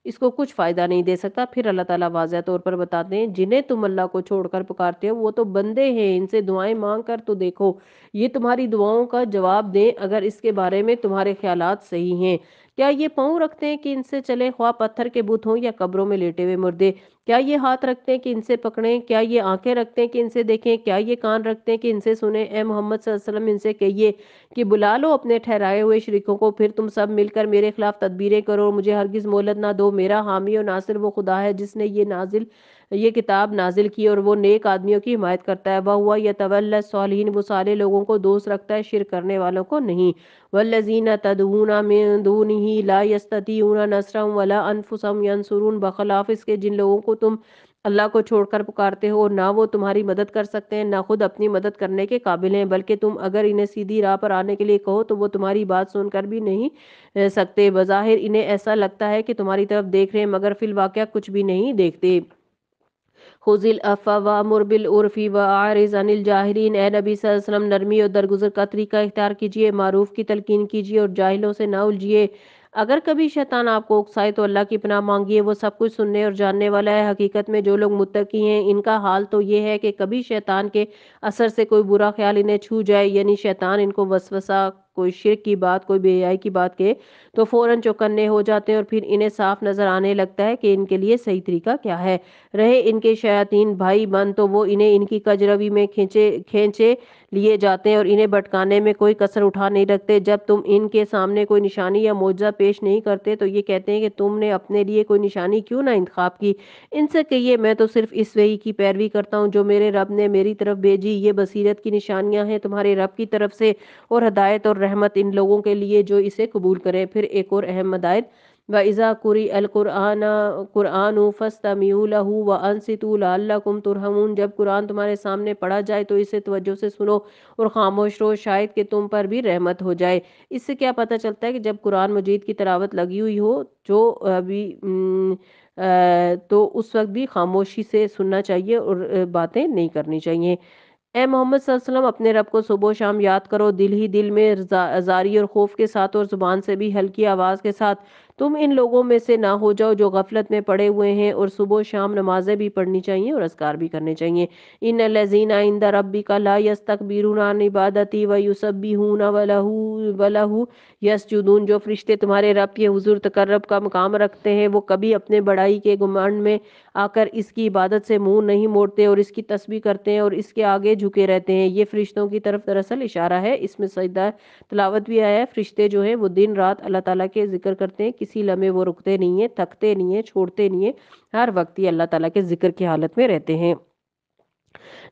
اس کو کچھ فائدہ نہیں دے سکتا۔ پھر اللہ تعالیٰ واضح طور پر بتاتے ہیں جنہیں تم اللہ کو چھوڑ کر پکارتے ہو وہ تو بندے ہیں، ان سے دعائیں مانگ کر تو دیکھو، یہ تمہاری دعاؤں کا جواب دیں اگر اس کے بارے میں تمہارے خیالات صحیح ہیں۔ کیا یہ پاؤں رکھتے ہیں کہ ان سے چلیں، خواہ پتھر کے بت ہوں یا قبروں میں لیٹے ہوئے مردے؟ کیا یہ ہاتھ رکھتے ہیں کہ ان سے پکڑیں؟ کیا یہ آنکھیں رکھتے ہیں کہ ان سے دیکھیں؟ کیا یہ کان رکھتے ہیں کہ ان سے سنیں؟ اے محمد صلی اللہ علیہ وسلم ان سے کہیے کہ بلا لو اپنے ٹھہرائے ہوئے شریکوں کو، پھر تم سب مل کر میرے خلاف تدبیریں کرو اور مجھے ہرگز مہلت نہ دو۔ میرا حامی اور ناصر وہ خدا ہے جس نے یہ کتاب نازل کی، اور وہ نیک آدمیوں کی حمایت کرتا ہے۔ وَهُوَ يَتَوَلَّى الصَّالِحِينَ، وہ صالح لوگوں کو دوست رکھتا ہے، شرک کرنے والوں کو نہیں۔ وَالَّذِينَ تَدْعُونَ مِن دُونِهِ لَا يَسْتَطِيعُونَ نَصْرَهُمْ وَلَا أَنفُسَهُمْ يَنصُرُونَ، بخلاف اس کے جن لوگوں کو تم اللہ کو چھوڑ کر پکارتے ہو، نہ وہ تمہاری مدد کر سکتے ہیں، نہ خود اپنی مدد کرنے کے قابل ہیں، بلکہ تم اگر انہیں سیدھی راہ پر آنے کے لیے کہو تو وہ تمہاری بات سن کر بھی نہیں سکتے۔ بظاہر انہیں ایسا لگتا ہے کہ تمہاری طرف دیکھ رہے ہیں، مگر فی الواقع کچھ بھی نہیں دیکھتے۔ خُذِ الْعَفْوَ وَأْمُرْ بِالْعُرْفِ وَأَعْرِضْ عَنِ الْجَاهِلِينَ، اے نبی صلی اللہ علیہ وسلم نرمی اور درگزر کا طریقہ اختیار کیجئے، معروف کی تلقین کیجئے اور جاہلوں سے نہ الجھیے۔ اگر کبھی شیطان آپ کو اکسائے تو اللہ کی پناہ مانگیے، وہ سب کچھ سننے اور جاننے والا ہے۔ حقیقت میں جو لوگ متقی ہیں ان کا حال تو یہ ہے کہ کبھی شیطان کے اثر سے کوئی برا خیال انہیں چھو جائے، یعنی شیطان ان کو وسوسہ، کوئی شرک کی بات، کوئی بے حیائی کی بات کہے تو فوراً چوکنے ہو جاتے ہیں، اور پھر انہیں صاف نظر آنے لگتا ہے کہ ان کے لیے صحیح طریقہ کیا ہے۔ رہے ان کے شیاطین بھائی بند تو وہ انہیں ان کی کجروی میں کھینچے لیے جاتے ہیں اور انہیں بھٹکانے میں کوئی کسر اٹھا نہیں رکھتے۔ جب تم ان کے سامنے کوئی نشانی یا معجزہ پیش نہیں کرتے تو یہ کہتے ہیں کہ تم نے اپنے لیے کوئی نشانی کیوں نہ انتخاب کی۔ ان سے کہیے میں تو صرف اس وحی کی پیروی کرتا ہوں جو میرے رب نے میری طرف بھیجی، یہ بصیرت کی نشانیاں ہیں تمہارے رب کی طرف سے، اور ہدایت اور رحمت ان لوگوں کے لیے جو اسے قبول کریں۔ پھر ایک اور اہم ہدایت، وَإِذَا قُرِئَ الْقُرْآنُ فَاسْتَمِعُوا لَهُ وَأَنصِتُوا لَعَلَّكُمْ تُرْحَمُونَ، جب قرآن تمہارے سامنے پڑھا جائے تو اسے توجہ سے سنو اور خاموش رہو، شاید کہ تم پر بھی رحمت ہو جائے۔ اس سے کیا پتہ چلتا ہے کہ جب قرآن مجید کی تلاوت لگی ہوئی ہو تو اس وقت بھی خاموشی سے سننا چاہیے اور باتیں نہیں کرنی چاہیے۔ اے محمد صلی اللہ علیہ وسلم اپنے رب کو صبح و شام یاد کرو، دل ہی دل میں زاری اور خوف کے ساتھ، اور زبان سے بھی ہلکی آواز کے ساتھ، تم ان لوگوں میں سے نہ ہو جاؤ جو غفلت میں پڑے ہوئے ہیں، اور صبح و شام نمازیں بھی پڑھنی چاہیے اور اذکار بھی کرنے چاہیے۔ ان الذین عند ربک لا یستکبرون عن عبادتی ویسبحون ولہ یسجدون، جو فرشتے تمہارے رب کے حضور تقرب کا مقام رکھتے ہیں وہ کبھی اپنے بڑائی کے گمانڈ میں آ کر اس کی عبادت سے منہ نہیں موڑتے اور اس کی تسبیح کرتے ہیں اور اس کے آگے جھکے رہتے ہیں۔ یہ فرشتوں کی طرف دراصل اشارہ ہے، اس میں سجدہ تلاوت بھی آیا ہے۔ فرشتے جو ہیں وہ دن رات اللہ تعالیٰ کے ذکر کرتے ہیں، کسی لمحے وہ رکتے نہیں ہیں، تھکتے نہیں ہیں، چھوڑتے نہیں ہیں، ہر وقت یہ اللہ تعالیٰ کے ذکر کی حالت میں رہتے ہیں۔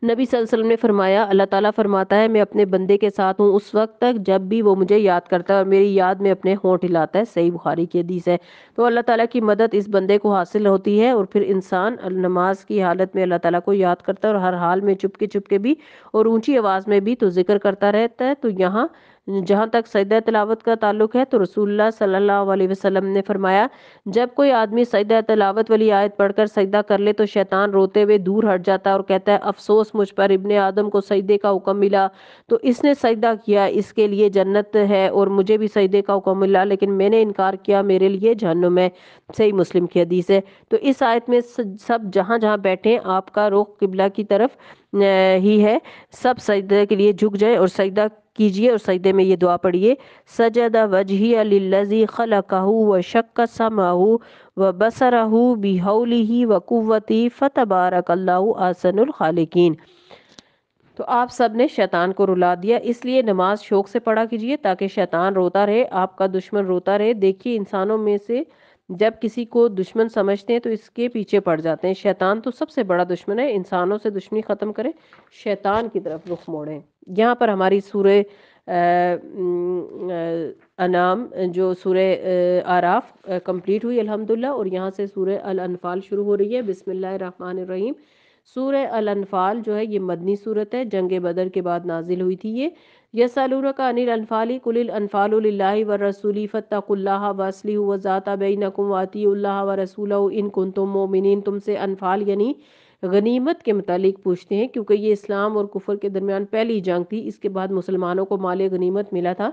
نبی صلی اللہ علیہ وسلم نے فرمایا، اللہ تعالیٰ فرماتا ہے میں اپنے بندے کے ساتھ ہوں اس وقت تک جب بھی وہ مجھے یاد کرتا ہے اور میری یاد میں اپنے ہونٹ ہلاتا ہے۔ صحیح بخاری کی حدیث ہے۔ تو اللہ تعالیٰ کی مدد اس بندے کو حاصل ہوتی ہے، اور پھر انسان نماز کی حالت میں اللہ تعالیٰ کو یاد کرتا ہے اور ہر حال میں چپ کے بھی اور اونچی آواز میں بھی تو ذکر کرتا رہتا ہے۔ تو یہاں جہاں تک سجدہ تلاوت کا تعلق ہے تو رسول اللہ صلی اللہ علیہ وسلم نے فرمایا، جب کوئی آدمی سجدہ تلاوت والی آیت پڑھ کر سجدہ کر لے تو شیطان روتے ہوئے دور ہٹ جاتا ہے اور کہتا ہے افسوس مجھ پر، ابن آدم کو سجدے کا حکم ملا تو اس نے سجدہ کیا، اس کے لیے جنت ہے، اور مجھے بھی سجدے کا حکم ملا لیکن میں نے انکار کیا، میرے لیے جہنم ہے۔ صحیح مسلم کی حدیث ہے۔ تو اس آیت میں سب جہاں جہاں بیٹھیں آپ کا رخ قبلہ کی طرف ہی ہے، سب سجدے کے لیے جھک جائیں اور سجدہ کیجئے اور سجدے میں یہ دعا پڑھیے، سجد وجہی للذی خلقہ وشق سمعہ وبصرہ بحولہ وقوتہ فتبارک اللہ احسن الخالقین۔ تو آپ سب نے شیطان کو رلا دیا، اس لیے نماز شوق سے پڑھا کیجئے تاکہ شیطان روتا رہے، آپ کا دشمن روتا رہے۔ دیکھیے انسانوں میں سے جب کسی کو دشمن سمجھتے ہیں تو اس کے پیچھے پڑ جاتے ہیں۔ شیطان تو سب سے بڑا دشمن ہے، انسانوں سے دشمنی ختم کریں، شیطان کی طرف رخ موڑیں۔ یہاں پر ہماری سورہ انعام جو سورہ اعراف کمپلیٹ ہوئی الحمدللہ، اور یہاں سے سورہ الانفال شروع ہو رہی ہے۔ بسم اللہ الرحمن الرحیم۔ سورہ الانفال جو ہے یہ مدنی صورت ہے، جنگ بدر کے بعد نازل ہوئی تھی یہ۔ یسألونک عن الانفال قل الانفال للہ والرسول فاتقوا اللہ واصلحوا ذات بینکم واطیعوا اللہ ورسولہ ان کنتم مؤمنین۔ تم سے انفال یعنی غنیمت کے متعلق پوچھتے ہیں، کیونکہ یہ اسلام اور کفر کے درمیان پہلی جنگ تھی، اس کے بعد مسلمانوں کو مال غنیمت ملا تھا۔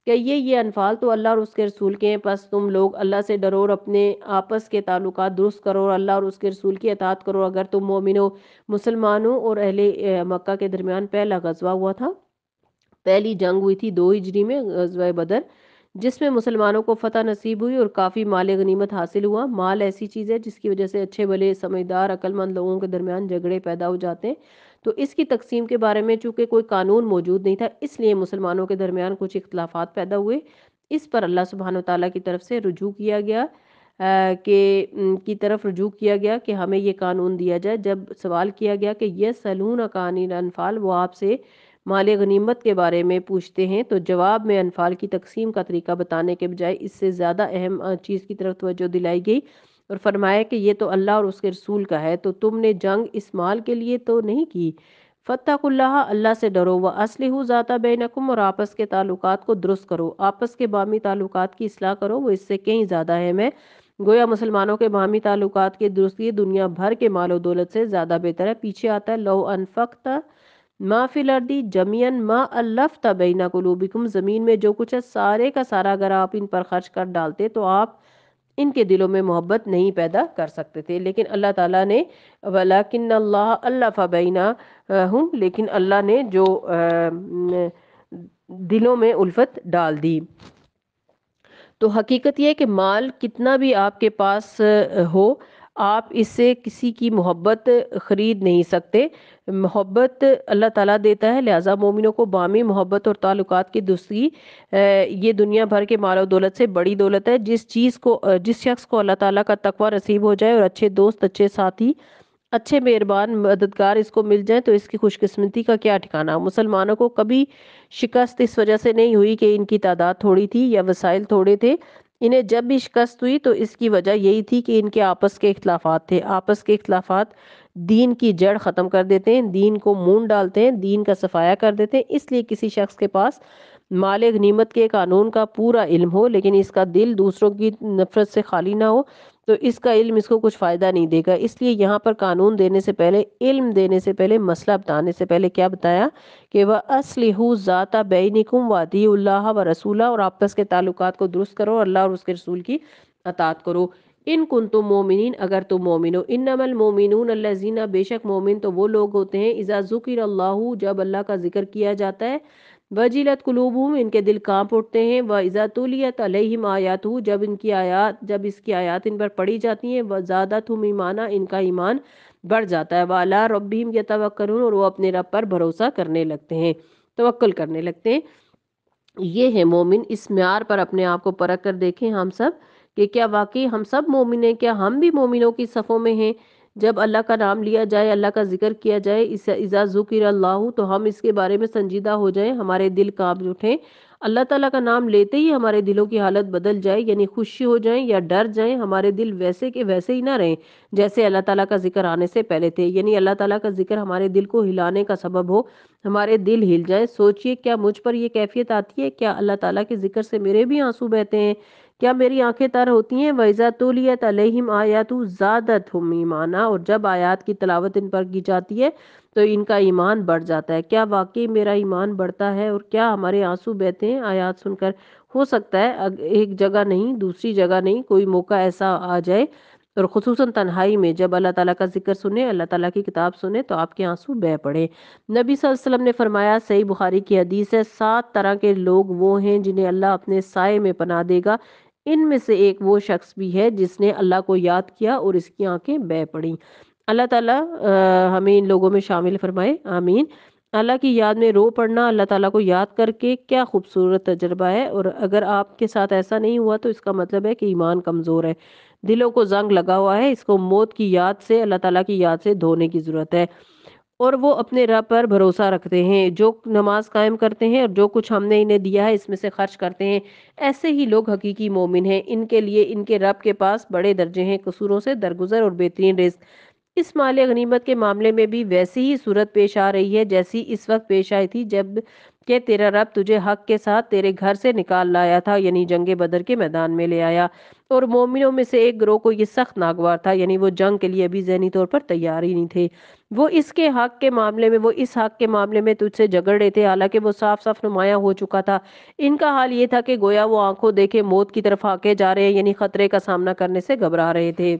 کہ یہ انفال تو اللہ اور اس کے رسول کے ہیں، پس تم لوگ اللہ سے ڈرو اور اپنے آپس کے تعلقات درست کرو اور اللہ اور اس کے رسول کی اطاعت کرو اگر تم مومن ہو۔ مسلمانوں اور اہل مکہ کے درمیان پہلا غزوہ ہوا تھا، پہلی جنگ ہوئی تھی 2 ہجری میں، غزوہ بدر، جس میں مسلمانوں کو فتح نصیب ہوئی اور کافی مال غنیمت حاصل ہوا۔ مال ایسی چیز ہے جس کی وجہ سے اچھے بھلے سمجھدار عقل مند لوگوں کے درمیان جھگڑے پیدا ہو جاتے ہیں، تو اس کی تقسیم کے بارے میں چونکہ کوئی قانون موجود نہیں تھا، اس لیے مسلمانوں کے درمیان کچھ اختلافات پیدا ہوئے۔ اس پر اللہ سبحانہ وتعالیٰ کی طرف سے رجوع کیا گیا کہ ہمیں یہ قانون دیا جائے۔ جب سوال کیا گیا کہ یسألونک عن الانفال، وہ آپ سے مال غنیمت کے بارے میں پوچھتے ہیں، تو جواب میں انفال کی تقسیم کا طریقہ بتانے کے بجائے اس سے زیادہ اہم چیز کی طرف توجہ دلائی گئی اور فرمایا کہ یہ تو اللہ اور اس کے رسول کا ہے، تو تم نے جنگ اس مال کے لیے تو نہیں کی۔ فاتقوا اللہ، اللہ سے ڈرو، واصلحوا ذات بینکم، اور آپس کے تعلقات کو درست کرو، آپس کے باہمی تعلقات کی اصلاح کرو، وہ اس سے کہیں زیادہ اہم ہے۔ گویا مسلمانوں کے باہمی تعلقات کی درستی دنیا بھر کے مال و دولت سے زیادہ بہتر ہے۔ پیچھے آتا ہے لو انفقت ما فی الارض جميعا ما الفت بین قلوبکم، زمین میں جو کچھ ہے سارے کا سارا اگر آپ ان پر خرچ کر ڈالتے تو آپ ان کے دلوں میں محبت نہیں پیدا کر سکتے تھے، لیکن اللہ تعالیٰ نے وَلَكِنَّ اللَّهَ أَلَّفَ بَيْنَهُمْ، لیکن اللہ نے جو دلوں میں الفت ڈال دی۔ تو حقیقت یہ ہے کہ مال کتنا بھی آپ کے پاس ہو، آپ اس سے کسی کی محبت خرید نہیں سکتے۔ محبت اللہ تعالیٰ دیتا ہے، لہٰذا مومنوں کو باہمی محبت اور تعلقات کی درستگی یہ دنیا بھر کے مال و دولت سے بڑی دولت ہے۔ جس شخص کو اللہ تعالیٰ کا تقوی نصیب ہو جائے اور اچھے دوست، اچھے ساتھی، اچھے مہربان مددگار اس کو مل جائیں تو اس کی خوش قسمتی کا کیا ٹھکانہ۔ مسلمانوں کو کبھی شکست اس وجہ سے نہیں ہوئی کہ ان کی تعداد تھوڑی تھی یا وسائل تھوڑے تھے، انہیں جب بھی شکست ہوئی تو اس کی وجہ یہی تھی کہ ان کے آپس کے اختلافات تھے۔ آپس کے اختلافات دین کی جڑ ختم کر دیتے ہیں، دین کو مون ڈالتے ہیں، دین کا صفایا کر دیتے ہیں۔ اس لیے کسی شخص کے پاس مال غنیمت کے قانون کا پورا علم ہو لیکن اس کا دل دوسروں کی نفرت سے خالی نہ ہو تو اس کا علم اس کو کچھ فائدہ نہیں دے گا۔ اس لیے یہاں پر قانون دینے سے پہلے، علم دینے سے پہلے، مسئلہ بتانے سے پہلے کیا بتایا کہ وَأَصْلِحُوا ذَاتَ بَيْنِكُمْ وَأَطِیعُوا اللَّهَ وَرَسُولَهُ، اور آپس کے تعلقات کو درست کرو اور اللہ اور اس کے رسول کی اطاعت کرو۔ ان کنتم مومنین، اگر تم مومن ہو۔ انما المومنون الذین، بے شک مومن تو وہ لوگ ہوتے ہیں، اذا ذکر اللہ، جب اللہ کا ذکر کیا جاتا ہے، وجلت قلوبہم، ان کے دل کانپ اٹھتے ہیں، واذا تلیت علیہم آیاتہ، جب اس کی آیات ان پر پڑھی جاتی ہیں، وزادتہم ایمانا، ان کا ایمان بڑھ جاتا ہے، وعلی ربہم یتوکلون، اور وہ اپنے رب پر بھروسہ کرنے لگتے ہیں، توکل کرنے لگتے ہیں۔ یہ ہے مومن۔ اس معیار پر اپنے آپ کو پرکھ کر دیکھیں ہم سب کہ کیا واقعی ہم سب مومن ہیں، کیا ہم بھی مومنوں کی صفوں میں ہیں؟ جب اللہ کا نام لیا جائے، اللہ کا ذکر کیا جائے، اذا ذکر اللہ، تو ہم اس کے بارے میں سنجیدہ ہو جائیں، ہمارے دل کانپ اٹھیں، اللہ تعالیٰ کا نام لیتے ہی ہمارے دلوں کی حالت بدل جائے، یعنی خوشی ہو جائیں یا ڈر جائیں، ہمارے دل ویسے کے ویسے ہی نہ رہیں جیسے اللہ تعالیٰ کا ذکر آنے سے پہلے تھے، یعنی اللہ تعالیٰ کا ذکر ہمارے دل کو ہلانے کا سبب ہو، ہمارے دل ہل جائیں۔ سوچئے کیا مجھ پر یہ کیفیت آتی ہے؟ کیا اللہ تعالیٰ کے ذکر سے میرے بھی آنسو بہتے ہیں؟ کیا میری آنکھیں تر ہوتی ہیں؟ وَإِذَا تُلِيَتْ عَلَيْهِمْ آيَاتُهُ زَادَتْهُمْ ایمانا، اور جب آیات کی تلاوت ان پر کی جاتی ہے تو ان کا ایمان بڑھ جاتا ہے۔ کیا واقعی میرا ایمان بڑھتا ہے اور کیا ہمارے آنسو بہتے ہیں آیات سن کر؟ ہو سکتا ہے ایک جگہ نہیں، دوسری جگہ نہیں، کوئی موقع ایسا آ جائے، اور خصوصاً تنہائی میں جب اللہ تعالیٰ کا ذکر سنیں، اللہ تعالیٰ کی کتاب سنیں، تو آپ کے آنسو بہہ پڑے۔ نبی صلی اللہ علیہ وسلم نے فرمایا، صحیح بخاری کی حدیث ہے، 7 طرح کے لوگ وہ ہیں جنہیں اللہ اپنے سائے میں پناہ دے گا۔ ان میں سے ایک وہ شخص بھی ہے جس نے اللہ کو یاد کیا اور اس کی آنکھیں بہہ پڑیں۔ اللہ تعالیٰ ہمیں ان لوگوں میں شامل فرمائے، آمین۔ اللہ کی یاد میں رو پڑنا، اللہ تعالیٰ کو یاد کر کے، کیا خوبصورت تجربہ ہے، اور اگر آپ کے ساتھ ایسا نہیں ہوا تو اس کا مطلب ہے کہ ایمان کمزور ہے، دلوں کو زنگ لگا ہوا ہے، اس کو موت کی یاد سے، اللہ تعالیٰ کی یاد سے دھونے کی ضرورت ہے، اور وہ اپنے رب پر بھروسہ رکھتے ہیں، جو نماز قائم کرتے ہیں اور جو کچھ ہم نے انہیں دیا ہے اس میں سے خرچ کرتے ہیں۔ ایسے ہی لوگ حقیقی مومن ہیں، ان کے لیے ان کے رب کے پاس بڑے درجے ہیں، قصوروں سے درگزر اور بہترین رزق۔ اس مال غنیمت کے معاملے میں بھی ویسی ہی صورت پیش آ رہی ہے جیسی اس وقت پیش آئی تھی جب کہ تیرا رب تجھے حق کے ساتھ تیرے گھر سے نکال لایا تھا، یعنی جنگ بدر کے میدان میں لے آیا، اور مومنوں میں سے ایک گروہ کو یہ سخت ناگوار تھا، یعنی وہ جنگ کے لیے ابھی ذہنی طور پر تیار ہی نہیں تھے، وہ اس حق کے معاملے میں تجھ سے جھگڑ رہے تھے، حالانکہ وہ صاف صاف نمایاں ہو چکا تھا۔ ان کا حال یہ تھا کہ گویا وہ آنکھوں دیکھے موت کی طرف آکے جا رہے ہیں، یعنی خطرے کا سامنا کرنے سے گھبرا رہے تھے۔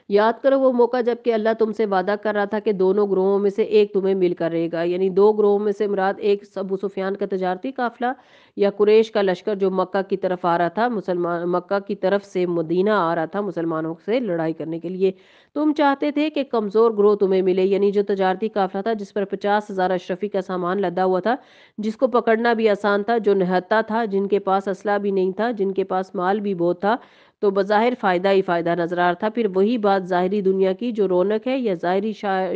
یاد کرو وہ موقع جب کہ اللہ تم سے وعدہ کر رہا تھا کہ دونوں گروہوں میں سے ایک تمہیں مل کر رہے گا، یعنی 2 گروہوں میں سے مراد ایک ابو سفیان کا تجارتی قافلہ یا قریش کا لشکر جو مکہ کی طرف آ رہا تھا، مکہ کی طرف سے مدینہ آ رہا تھا مسلمانوں سے لڑائی کرنے کے لیے۔ تم چاہتے تھے کہ کمزور گروہ تمہیں ملے، یعنی جو تجارتی قافلہ تھا جس پر 50,000 اشرفی کا سامان لدا ہوا تھا، جس کو پکڑنا بھی آسان تھا، جو نہتا تھا، جن کے پاس اسلحہ بھی نہیں تھا، جن کے پاس مال بھی بہت تھا، تو بظاہر فائدہ ہی فائدہ نظر آ رہا تھا۔ پھر وہی بات ظاہری دنیا کی جو رونق ہے یا ظاہری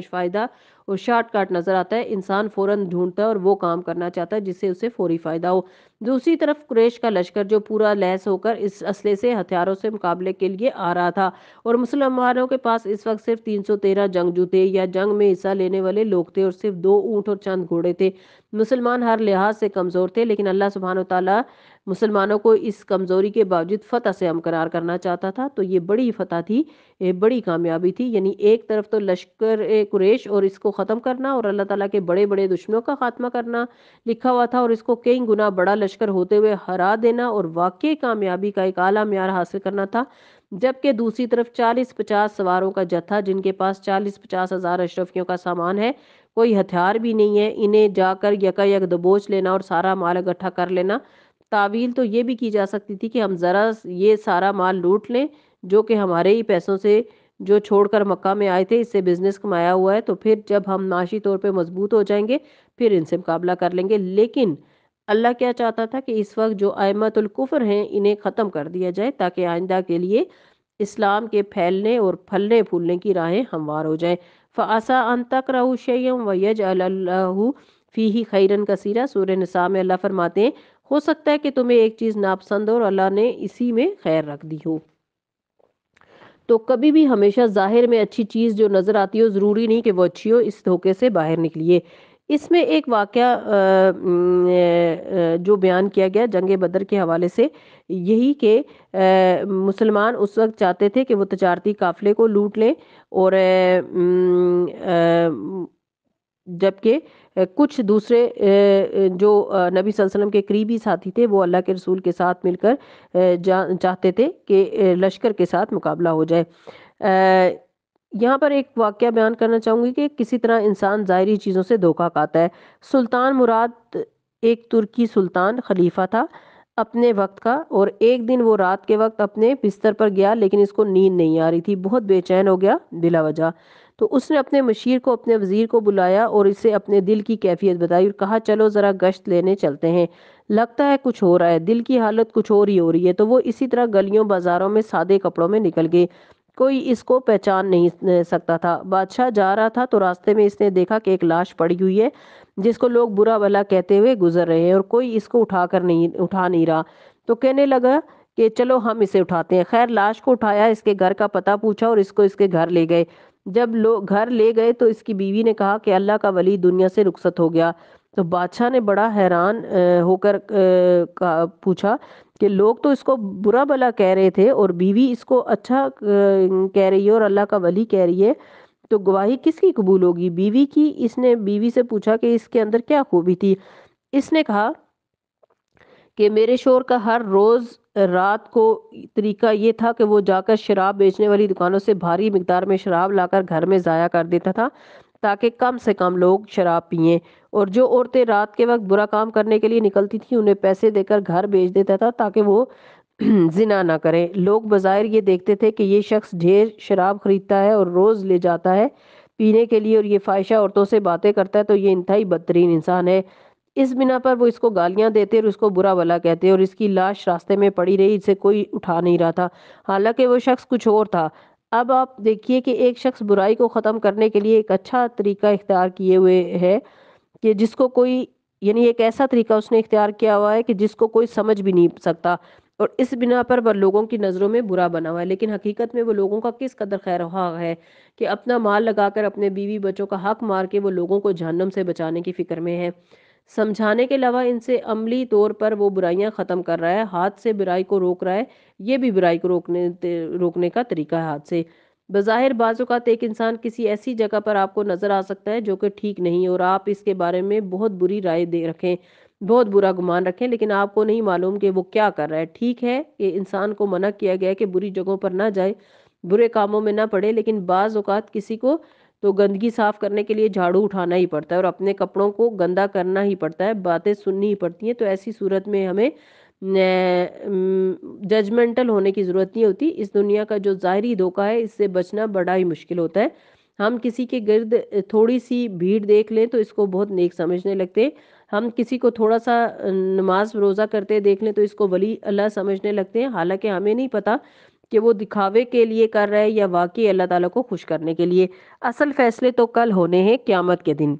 فائدہ اور شارٹ کٹ نظر آتا ہے، انسان فوراً ڈھونڈتا ہے اور وہ کام کرنا چاہتا ہے جس سے اسے فوری فائدہ ہو۔ دوسری طرف قریش کا لشکر جو پورا لیس ہو کر اس اسلحے سے، ہتھیاروں سے مقابلے کے لیے آ رہا تھا، اور مسلمانوں کے پاس اس وقت صرف 313 جنگجو تھے یا جنگ میں حصہ لینے والے لوگ تھے، اور صرف 2 اونٹ اور چند گھوڑے تھے۔ مسلمان ہر لحاظ سے کمزور تھے، لیکن اللہ سبحانہ وتعالی مسلمانوں کو اس کمزوری کے باوجود فتح سے ہمکنار کرنا چاہتا تھا، تو یہ بڑی فتح تھی، یہ بڑی کامیابی تھی، یعنی ایک طرف تو لشکر قریش اور اس کو ختم کرنا اور اللہ تعالیٰ کے بڑے بڑے دشمنوں کا خاتمہ کرنا لکھا ہوا تھا، اور اس کو کئی گنا بڑا لشکر ہوتے ہوئے ہرا دینا اور واقعی کامیابی کا ایک اعلیٰ معیار حاصل کرنا تھا، جبکہ دوسری طرف 40-50 سواروں کا جتھا جن کے پاس 40-50 ہزار اشرفیوں کا سامان ہے، کوئی ہتھیار بھی نہیں ہے، انہیں جا کر یکا یک دبوچ لینا اور سارا مال اکٹھا کر لینا۔ تعویل تو یہ بھی کی جا سکتی تھی کہ ہم ذرا یہ سارا مال لوٹ لیں جو کہ ہمارے ہی پیسوں سے جو چھوڑ کر مکہ میں آئے تھے، اس سے بزنس کمایا ہوا ہے، تو پھر جب ہم معاشی طور پہ مضبوط ہو جائیں گے پھر ان سے مقابلہ کر لیں گے۔ لیکن اللہ کیا چاہتا تھا کہ اس وقت جو ائمۃ الکفر ہیں انہیں ختم کر دیا جائے تاکہ آئندہ کے لیے اسلام کے پھیلنے اور پھلنے پھولنے کی راہیں ہموار ہو جائیں۔ فَعَسَىٰ أَن تَكْرَهُوا شَيْئًا وَيَجْعَلَ اللَّهُ فِيهِ خَيْرًا كَثِيرًا۔ سورہ نساء میں اللہ فرماتے ہیں ہو سکتا ہے کہ تمہیں ایک چیز ناپسند ہو اور اللہ نے اسی میں خیر رکھ دی ہو۔ تو کبھی بھی ہمیشہ ظاہر میں اچھی چیز جو نظر آتی ہو ضروری نہیں کہ وہ اچھی ہو، اس دھوکے سے باہر نکلیے۔ اس میں ایک واقعہ جو بیان کیا گیا جنگ بدر کے حوالے سے یہی کہ مسلمان اس وقت چاہتے تھے کہ وہ تجارتی قافلے کو لوٹ لیں، اور جبکہ کچھ دوسرے جو نبی صلی اللہ علیہ وسلم کے قریبی ساتھی تھے وہ اللہ کے رسول کے ساتھ مل کر چاہتے تھے کہ لشکر کے ساتھ مقابلہ ہو جائے۔ یہاں پر ایک واقعہ بیان کرنا چاہوں گی کہ کسی طرح انسان ظاہری چیزوں سے دھوکا کھاتا ہے۔ سلطان مراد ایک ترکی سلطان خلیفہ تھا اپنے وقت کا، اور ایک دن وہ رات کے وقت اپنے بستر پر گیا، لیکن اس کو نیند نہیں آ رہی تھی، بہت بے چین ہو گیا بلا وجہ۔ تو اس نے اپنے مشیر کو، اپنے وزیر کو بلایا اور اسے اپنے دل کی کیفیت بتائی اور کہا چلو ذرا گشت لینے چلتے ہیں، لگتا ہے کچھ ہو رہا ہے، دل کی حالت کچھ اور ہی ہو رہی ہے۔ تو وہ اسی طرح گلیوں بازاروں میں سادے کپڑوں میں نکل گئے، کوئی اس کو پہچان نہیں سکتا تھا۔ بادشاہ جا رہا تھا تو راستے میں اس نے دیکھا کہ ایک لاش پڑی ہوئی ہے جس کو لوگ برا بھلا کہتے ہوئے گزر رہے ہیں، اور کوئی اس کو اٹھا نہیں رہا۔ تو کہنے لگا کہ چلو ہم اسے اٹھاتے ہیں۔ خیر لاش کو اٹھایا، اس کے گھر کا پتہ پوچھا اور اس کو اس کے گھر لے گئے۔ جب لوگ گھر لے گئے تو اس کی بیوی نے کہا کہ اللہ کا ولی دنیا سے رخصت ہو گیا۔ تو بادشاہ نے بڑا حیران ہو کر پوچھا کہ لوگ تو اس کو برا بھلا کہہ رہے تھے اور بیوی اس کو اچھا کہہ رہی ہے اور اللہ کا ولی کہہ رہی ہے، تو گواہی کس کی قبول ہوگی، بیوی کی؟ اس نے بیوی سے پوچھا کہ اس کے اندر کیا خوبی تھی؟ اس نے کہا کہ میرے شوہر کا ہر روز رات کو طریقہ یہ تھا کہ وہ جا کر شراب بیچنے والی دکانوں سے بھاری مقدار میں شراب لا کر گھر میں ضائع کر دیتا تھا تاکہ کم سے کم لوگ شراب پئیں، اور جو عورتیں رات کے وقت برا کام کرنے کے لیے نکلتی تھیں انہیں پیسے دے کر گھر بیچ دیتا تھا تاکہ وہ زنا نہ کریں۔ لوگ بظاہر یہ دیکھتے تھے کہ یہ شخص ڈھیر شراب خریدتا ہے اور روز لے جاتا ہے پینے کے لیے، اور یہ فاحشہ عورتوں سے باتیں کرتا ہے، تو یہ انتہائی بدترین انسان ہے۔ اس بنا پر وہ اس کو گالیاں دیتے اور اس کو برا بھلا کہتے، اور اس کی لاش راستے میں پڑی رہی، اسے کوئی اٹھا نہیں رہا تھا، حالانکہ وہ شخص کچھ اور تھا۔ اب آپ دیکھیے کہ ایک شخص برائی کو ختم کرنے کے لیے ایک اچھا طریقہ اختیار کیے ہوئے ہے کہ جس کو کوئی، یعنی ایک ایسا طریقہ اس نے اختیار کیا ہوا ہے کہ جس کو کوئی سمجھ بھی نہیں سکتا، اور اس بنا پر وہ لوگوں کی نظروں میں برا بنا ہوا ہے، لیکن حقیقت میں وہ لوگوں کا کس قدر خیر خواہ ہے کہ اپنا مال لگا کر اپنے بیوی بچوں کا حق مار کے وہ لوگوں کو جہنم سے بچانے کی فکر میں ہے۔ سمجھانے کے علاوہ ان سے عملی طور پر وہ برائیاں ختم کر رہا ہے، ہاتھ سے برائی کو روک رہا ہے، یہ بھی برائی کو روکنے کا طریقہ ہے ہاتھ سے۔ بظاہر بعض اوقات ایک انسان کسی ایسی جگہ پر آپ کو نظر آ سکتا ہے جو کہ ٹھیک نہیں، اور آپ اس کے بارے میں بہت بری رائے دے رکھیں، بہت برا گمان رکھیں، لیکن آپ کو نہیں معلوم کہ وہ کیا کر رہا ہے۔ ٹھیک ہے کہ انسان کو منع کیا گیا ہے کہ بری جگہوں پر نہ جائے، برے کاموں میں نہ پڑے، لیکن بعض اوقات کسی کو تو گندگی صاف کرنے کے لیے جھاڑو اٹھانا ہی پڑتا ہے اور اپنے کپڑوں کو گندا کرنا ہی پڑتا ہے، باتیں سننی ہی پڑتی ہیں۔ تو ایسی صورت میں ہمیں ججمنٹل ہونے کی ضرورت نہیں ہوتی۔ اس دنیا کا جو ظاہری دھوکہ ہے اس سے بچنا بڑا ہی مشکل ہوتا ہے۔ ہم کسی کے گرد تھوڑی سی بھیڑ دیکھ لیں تو اس کو بہت نیک سمجھنے لگتے، ہم کسی کو تھوڑا سا نماز روزہ کرتے دیکھ لیں تو اس کو ولی اللہ سمجھنے لگتے ہیں، حالانکہ ہمیں نہیں پتا کہ وہ دکھاوے کے لیے کر رہا ہے یا واقعی اللہ تعالیٰ کو خوش کرنے کے لیے۔ اصل فیصلے تو کل ہونے ہیں قیامت کے دن،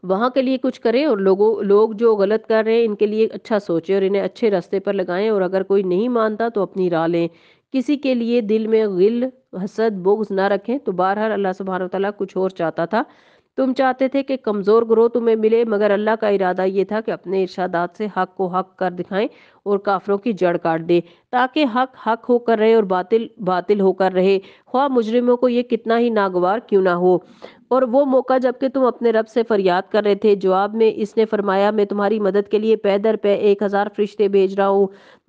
وہاں کے لیے کچھ کریں، اور لوگ جو غلط کر رہے ہیں ان کے لیے اچھا سوچیں اور انہیں اچھے راستے پر لگائیں، اور اگر کوئی نہیں مانتا تو اپنی راہ لیں، کسی کے لیے دل میں غل حسد بغض نہ رکھیں۔ تو بہرحال اللہ سبحانہ وتعالیٰ کچھ اور چاہتا تھا، تم چاہتے تھے کہ کمزور گروہ تمہیں ملے، مگر اللہ کا ارادہ یہ تھا کہ اپنے ارشادات سے حق کو حق کر دکھائیں اور کافروں کی جڑ کاٹ دے، تاکہ حق حق ہو کر رہے اور باطل باطل ہو کر رہے، خواہ مجرموں کو یہ کتنا ہی ناگوار کیوں نہ ہو۔ اور وہ موقع جبکہ تم اپنے رب سے فریاد کر رہے تھے، جواب میں اس نے فرمایا میں تمہاری مدد کے لیے پے در پے 1000 فرشتے بھیج رہا ہوں۔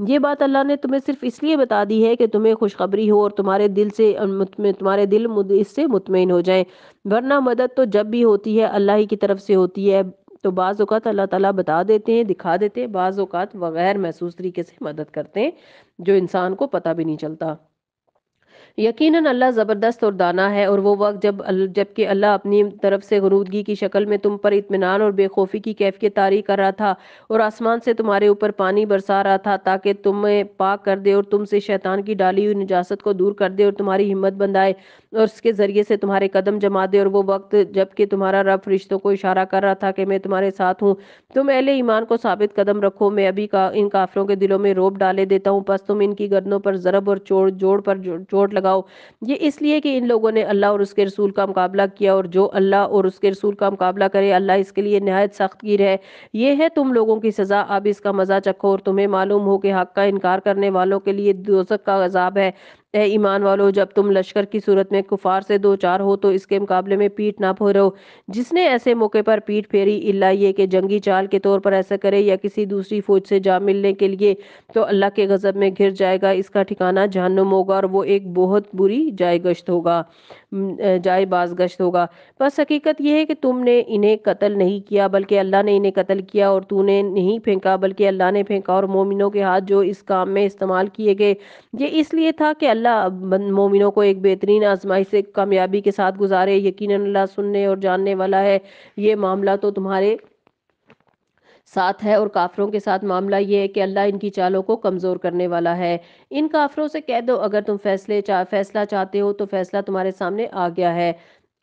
یہ بات اللہ نے تمہیں صرف اس لیے بتا دی ہے کہ تمہیں خوشخبری ہو اور تمہارے دل اس سے مطمئن ہو جائیں، ورنہ مدد تو جب بھی ہوتی ہے اللہ ہی کی طرف سے ہوتی ہے۔ تو بعض اوقات اللہ تعالیٰ بتا دیتے ہیں، دکھا دیتے ہیں، بعض اوقات بغیر محسوس طریقے سے مدد کرتے ہیں جو انسان کو پتہ بھی نہیں چلتا۔ یقیناً اللہ زبردست اور دانا ہے، اور وہ وقت جبکہ اللہ اپنی طرف سے غنودگی کی شکل میں تم پر اطمینان اور بے خوفی کی کیفیت طاری کر رہا تھا، اور آسمان سے تمہارے اوپر پانی برسا رہا تھا تاکہ تمہیں پاک کر دے اور تم سے شیطان کی ڈالی ہوئی نجاست کو دور کر دے اور تمہاری ہمت بندھائے اور اس کے ذریعے سے تمہارے قدم جما دے، اور وہ وقت جبکہ تمہارا رب فرشتوں کو اشارہ کر رہا تھا کہ میں تمہارے ساتھ ہوں، تم اہل ایمان کو ثابت قدم رکھو، میں ابھی ان کافروں کے دلوں میں رعب ڈالے دیتا ہوں، پس تم ان کی گردنوں پر ضرب اور جوڑ پر چوٹ لگاؤ، یہ اس لیے کہ ان لوگوں نے اللہ اور اس کے رسول کا مقابلہ کیا، اور جو اللہ اور اس کے رسول کا مقابلہ کرے اللہ اس کے لیے نہایت سخت گیر ہے۔ یہ ہے تم لوگوں کی سزا، اب اس کا مزہ چکھو، اور تمہیں معلوم ہو کہ حق کا انکار کرنے والوں کے لیے دوزخ کا عذاب ہے، اے ایمان والو، جب تم لشکر کی صورت میں کفار سے دو چار ہو تو اس کے مقابلے میں پیٹ نہ پھیرو۔ جس نے ایسے موقع پر پیٹ پھیری الا یہ کہ جنگی چال کے طور پر ایسا کرے یا کسی دوسری فوج سے جا ملنے کے لیے، تو اللہ کے غضب میں گر جائے گا، اس کا ٹھکانہ جہنم ہوگا اور وہ ایک بہت بری جائے باز گشت ہوگا۔ بس حقیقت یہ ہے کہ تم نے انہیں قتل نہیں کیا بلکہ اللہ نے انہیں قتل کیا، اور تو نے نہیں پھینکا بلکہ اللہ نے پھینکا، اور مومنوں کے ہاتھ جو اس کام میں استعمال کیے گئے یہ اس لیے تھا کہ اللہ مومنوں کو ایک بہترین آزمائش سے کامیابی کے ساتھ گزارے۔ یقیناً اللہ سننے اور جاننے والا ہے۔ یہ معاملہ تو تمہارے ساتھ ہے، اور کافروں کے ساتھ معاملہ یہ ہے کہ اللہ ان کی چالوں کو کمزور کرنے والا ہے۔ ان کافروں سے کہہ دو اگر تم فیصلہ چاہتے ہو تو فیصلہ تمہارے سامنے آ گیا ہے۔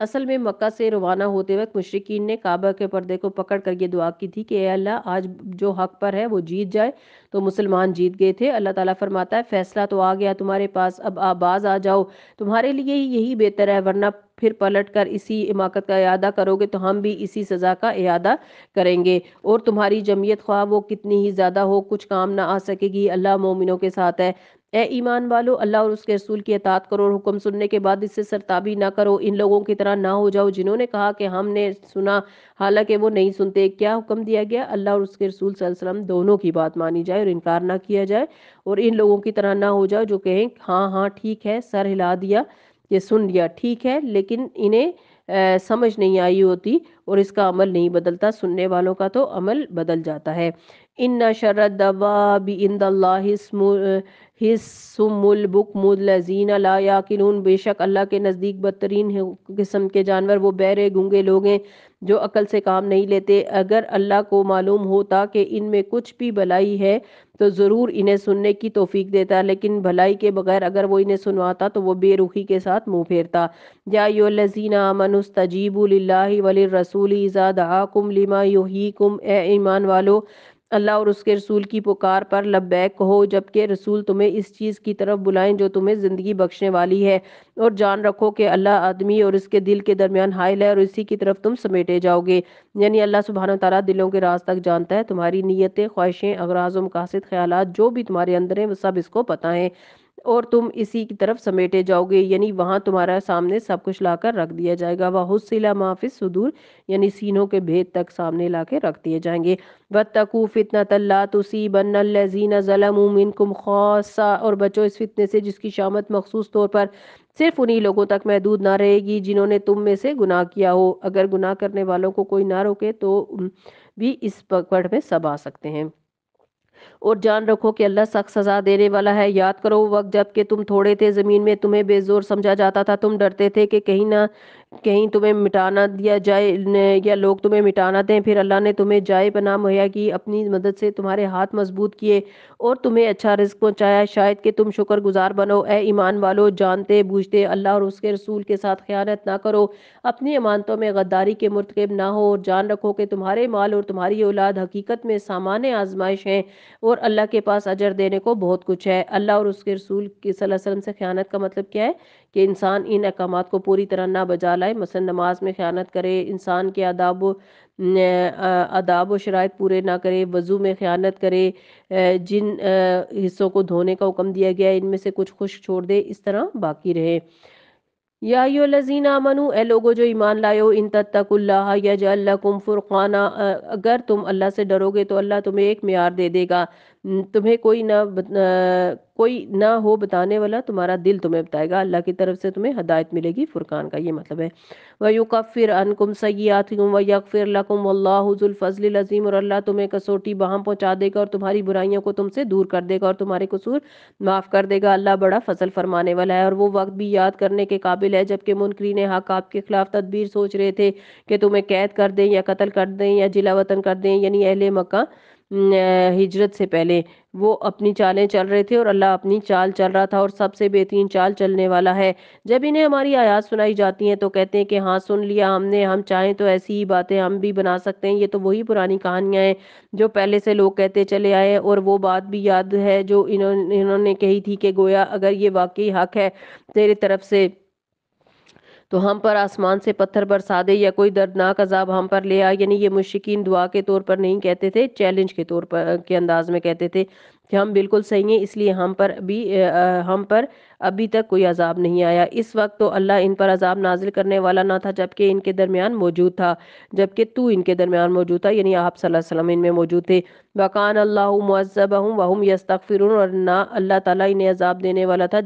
اصل میں مکہ سے روانہ ہوتے وقت مشرکین نے کعبہ کے پردے کو پکڑ کر یہ دعا کی تھی کہ اے اللہ، آج جو حق پر ہے وہ جیت جائے۔ تو مسلمان جیت گئے تھے۔ اللہ تعالیٰ فرماتا ہے فیصلہ تو آ گیا تمہارے پاس، اب باز آ جاؤ، تمہارے لیے یہی بہتر ہے، ورنہ پھر پلٹ کر اسی حماقت کا اعادہ کرو گے تو ہم بھی اسی سزا کا اعادہ کریں گے، اور تمہاری جمعیت خواہ وہ کتنی ہی زیادہ ہو کچھ کام نہ آ سکے گی، اللہ مومنوں کے ساتھ ہے۔ اے ایمان والو، اللہ اور اس کے رسول کی اطاعت کرو، اور حکم سننے کے بعد اس سے سرتابی نہ کرو، ان لوگوں کی طرح نہ ہو جاؤ جنہوں نے کہا کہ ہم نے سنا حالانکہ وہ نہیں سنتے۔ کیا حکم دیا گیا؟ اللہ اور اس کے رسول صلی اللہ علیہ وسلم دونوں کی بات مانی جائے اور انکار نہ کیا جائے، اور ان لوگوں کی طرح نہ ہو جاؤ جو کہیں ہاں ہاں ٹھیک ہے، سر ہلا دیا، یہ سن لیا ٹھیک ہے، لیکن انہیں سمجھ نہیں آئی ہوتی اور اس کا عمل نہیں بدلتا۔ سننے والوں کا تو عمل بدل جاتا ہے۔ ان شر الدواب عند اللہ الصم البکم الذین لا یعقلون، بے شک اللہ کے نزدیک بدترین قسم کے جانور وہ بہرے گونگے لوگ ہیں جو عقل سے کام نہیں لیتے۔ اگر اللہ کو معلوم ہوتا کہ ان میں کچھ بھی بھلائی ہے تو ضرور انہیں سننے کی توفیق دیتا، لیکن بھلائی کے بغیر اگر وہ انہیں سنواتا تو وہ بے رخی کے ساتھ منہ پھیرتا۔ یا ایھا الذین آمنوا استجیبوا للہ وللرسول اذا دعاکم لما یحییکم، اے ایمان والو، اللہ اور اس کے رسول کی پکار پر لبیک کہو جبکہ رسول تمہیں اس چیز کی طرف بلائیں جو تمہیں زندگی بخشنے والی ہے، اور جان رکھو کہ اللہ آدمی اور اس کے دل کے درمیان حائل ہے اور اسی کی طرف تم سمیٹے جاؤ گے۔ یعنی اللہ سبحانہ وتعالیٰ دلوں کے راز تک جانتا ہے، تمہاری نیتیں، خواہشیں، اغراض و مقاصد، خیالات جو بھی تمہارے اندر ہیں وہ سب اس کو پتہ ہیں، اور تم اسی کی طرف سمیٹے جاؤ گے، یعنی وہاں تمہارا سامنے سب کچھ لا کر رکھ دیا جائے گا۔ وَحُصِّلَ مَا فِي الصُّدُورِ، یعنی سینوں کے بھید تک سامنے لا کے رکھ دیے جائیں گے۔ وَاتَّقُوا فِتْنَةً لَا تُصِيبَنَّ الَّذِينَ ظَلَمُوا مِنْكُمْ خَاصَّةً، اور بچو اس فتنے سے جس کی شامت مخصوص طور پر صرف انہی لوگوں تک محدود نہ رہے گی جنہوں نے تم میں سے گناہ کیا ہو۔ اگر گناہ کرنے والوں کو کوئی نہ روکے تو بھی اس پکڑ میں سب آ سکتے ہیں، اور جان رکھو کہ اللہ سخت سزا دینے والا ہے۔ یاد کرو وہ وقت جب کہ تم تھوڑے تھے، زمین میں تمہیں بے زور سمجھا جاتا تھا، تم ڈرتے تھے کہ کہیں تمہیں مٹا نہ دیا جائے یا لوگ تمہیں مٹا نہ دیں، پھر اللہ نے تمہیں جائے پناہ مہیا کی، اپنی مدد سے تمہارے ہاتھ مضبوط کیے اور تمہیں اچھا رزق پہنچایا، شاید کہ تم شکر گزار بنو۔ اے ایمان والو، جانتے بوجھتے اللہ اور اس کے رسول کے ساتھ خیانت نہ کرو، اپنی امانتوں میں غداری کے مرتکب نہ ہو، اور جان رکھو کہ تمہارے مال اور تمہاری اولاد حقیقت میں سامان آزمائش ہیں، اور اللہ کے پاس اجر دینے کو بہت کچھ ہے۔ اللہ اور اس کے رسول صلی اللہ علیہ وسلم سے خیانت کا مطلب کیا ہے؟ کہ انسان ان احکامات کو پوری طرح نہ بجا لائے، مثلا نماز میں خیانت کرے، انسان کے آداب و شرائط پورے نہ کرے، وضو میں خیانت کرے، جن حصوں کو دھونے کا حکم دیا گیا ہے ان میں سے کچھ خشک چھوڑ دے، اس طرح باقی رہے۔ یا ایھا الذین آمنو، اے لوگو جو ایمان لائے ہو، ان تتقوا اللہ یجعل لکم فرقانا، اگر تم اللہ سے ڈرو گے تو اللہ تمہیں ایک معیار دے دے گا، تمہیں کوئی نہ ہو بتانے والا، تمہارا دل تمہیں بتائے گا، اللہ کی طرف سے تمہیں ہدایت ملے گی۔ فرقان کا یہ مطلب ہے۔ وَيُكَفِّرْ عَنْكُمْ سَيِّئَاتِكُمْ وَيَغْفِرْ لَكُمْ وَاللَّهُ ذُو الْفَضْلِ الْعَظِيمِ، اور اللہ تمہیں کسوٹی بہم پہنچا دے گا اور تمہاری برائیوں کو تم سے دور کر دے گا اور تمہارے قصور معاف کر دے گا۔ اللہ بڑا فضل فرمانے والا ہے۔ اور وہ وقت بھی یاد کرنے کے قابل ہے جبکہ منکرین حق آپ کے خلاف تدبیر سوچ رہے تھے کہ تمہیں قید کر دیں یا قتل کر دیں یا جلا وطن کر دیں، یعنی اہل مکہ ہجرت سے پہلے وہ اپنی چالیں چل رہے تھے اور اللہ اپنی چال چل رہا تھا، اور سب سے بہترین چال چلنے والا ہے۔ جب انہیں ہماری آیات سنائی جاتی ہیں تو کہتے ہیں کہ ہاں سن لیا ہم نے، ہم چاہیں تو ایسی ہی باتیں ہم بھی بنا سکتے ہیں، یہ تو وہی پرانی کہانیاں ہیں جو پہلے سے لوگ کہتے چلے آئے، اور وہ بات بھی یاد ہے جو انہوں نے کہی تھی کہ گویا اگر یہ واقعی حق ہے تیری طرف سے تو ہم پر آسمان سے پتھر برسا دے یا کوئی دردناک عذاب ہم پر لے آ۔ یعنی یہ مشرکین دعا کے طور پر نہیں کہتے تھے، چیلنج کے طور پر کے انداز میں کہتے تھے کہ ہم بالکل صحیح ہیں، اس لیے ہم پر ابھی تک کوئی عذاب نہیں آیا۔ اس وقت تو اللہ ان پر عذاب نازل کرنے والا نہ تھا جبکہ ان کے درمیان موجود تھا، جبکہ تو ان کے درمیان موجود تھا، یعنی آپ صلی اللہ علیہ وسلم ان میں موجود تھے۔ وَقَانَ اللَّهُ مُعَذِّبَهُمْ وَهُمْ يَسْتَغْفِرُونَ، اور نہ اللہ تعالیٰ انہیں عذاب دینے والا تھا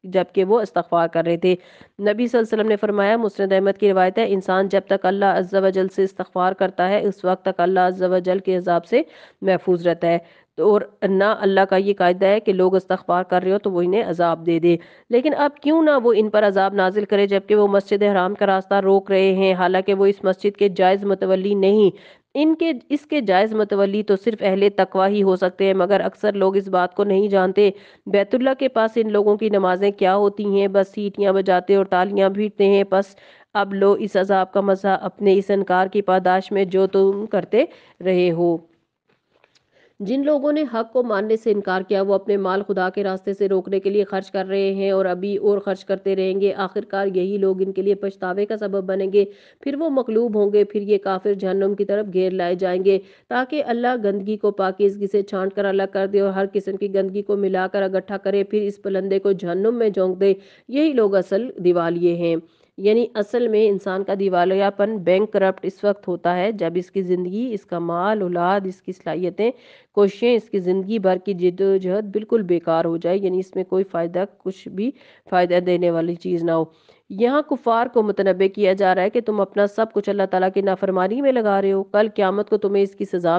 جبکہ وہ استغفار کر رہے تھے۔ نبی صلی اللہ علیہ وسلم نے فرمایا، مسند احمد کی روایت ہے، انسان جب تک اللہ عز و جل سے استغفار کرتا ہے اس وقت تک اللہ عز و جل کے عذاب سے محفوظ رہتا ہے۔ اور نہ اللہ کا یہ قاعدہ ہے کہ لوگ استغفار کر رہے ہو تو وہ انہیں عذاب دے دے۔ لیکن اب کیوں نہ وہ ان پر عذاب نازل کرے جبکہ وہ مسجد حرام کا راستہ روک رہے ہیں، حالانکہ وہ اس مسجد کے جائز متولی نہیں۔ اس کے جائز متولی تو صرف اہل تقوی ہی ہو سکتے ہیں، مگر اکثر لوگ اس بات کو نہیں جانتے۔ بیت اللہ کے پاس ان لوگوں کی نمازیں کیا ہوتی ہیں؟ بس سیٹیاں بجاتے اور تالیاں بھیڑتے ہیں۔ بس اب لو اس عذاب کا مزہ اپنے اس انکار کی پاداش میں جو تم کرتے رہے ہو۔ جن لوگوں نے حق کو ماننے سے انکار کیا وہ اپنے مال خدا کے راستے سے روکنے کے لیے خرچ کر رہے ہیں اور ابھی اور خرچ کرتے رہیں گے۔ آخرکار یہی لوگ ان کے لیے پچھتاوے کا سبب بنیں گے، پھر وہ مغلوب ہوں گے، پھر یہ کافر جہنم کی طرف گھیر لائے جائیں گے تاکہ اللہ گندگی کو پاکیزگی سے چھانٹ کر الگ کر دے اور ہر قسم کی گندگی کو ملا کر اکٹھا کرے، پھر اس پلندے کو جہنم میں جھونک دے۔ یہی لوگ اصل دیوالیے ہیں۔ یعنی اصل میں انسان کا دیوالیہ پن بینک کرپٹ اس وقت ہوتا ہے جب اس کی زندگی، اس کا مال اولاد، اس کی صلاحیتیں، کوششیں، اس کی زندگی بھر کی جد و جہد بالکل بیکار ہو جائے، یعنی اس میں کوئی فائدہ، کچھ بھی فائدہ دینے والی چیز نہ ہو۔ یہاں کفار کو متنبہ کیا جا رہا ہے کہ تم اپنا سب کچھ اللہ تعالیٰ کی نافرمانی میں لگا رہے ہو، کل قیامت کو تمہیں اس کی سزا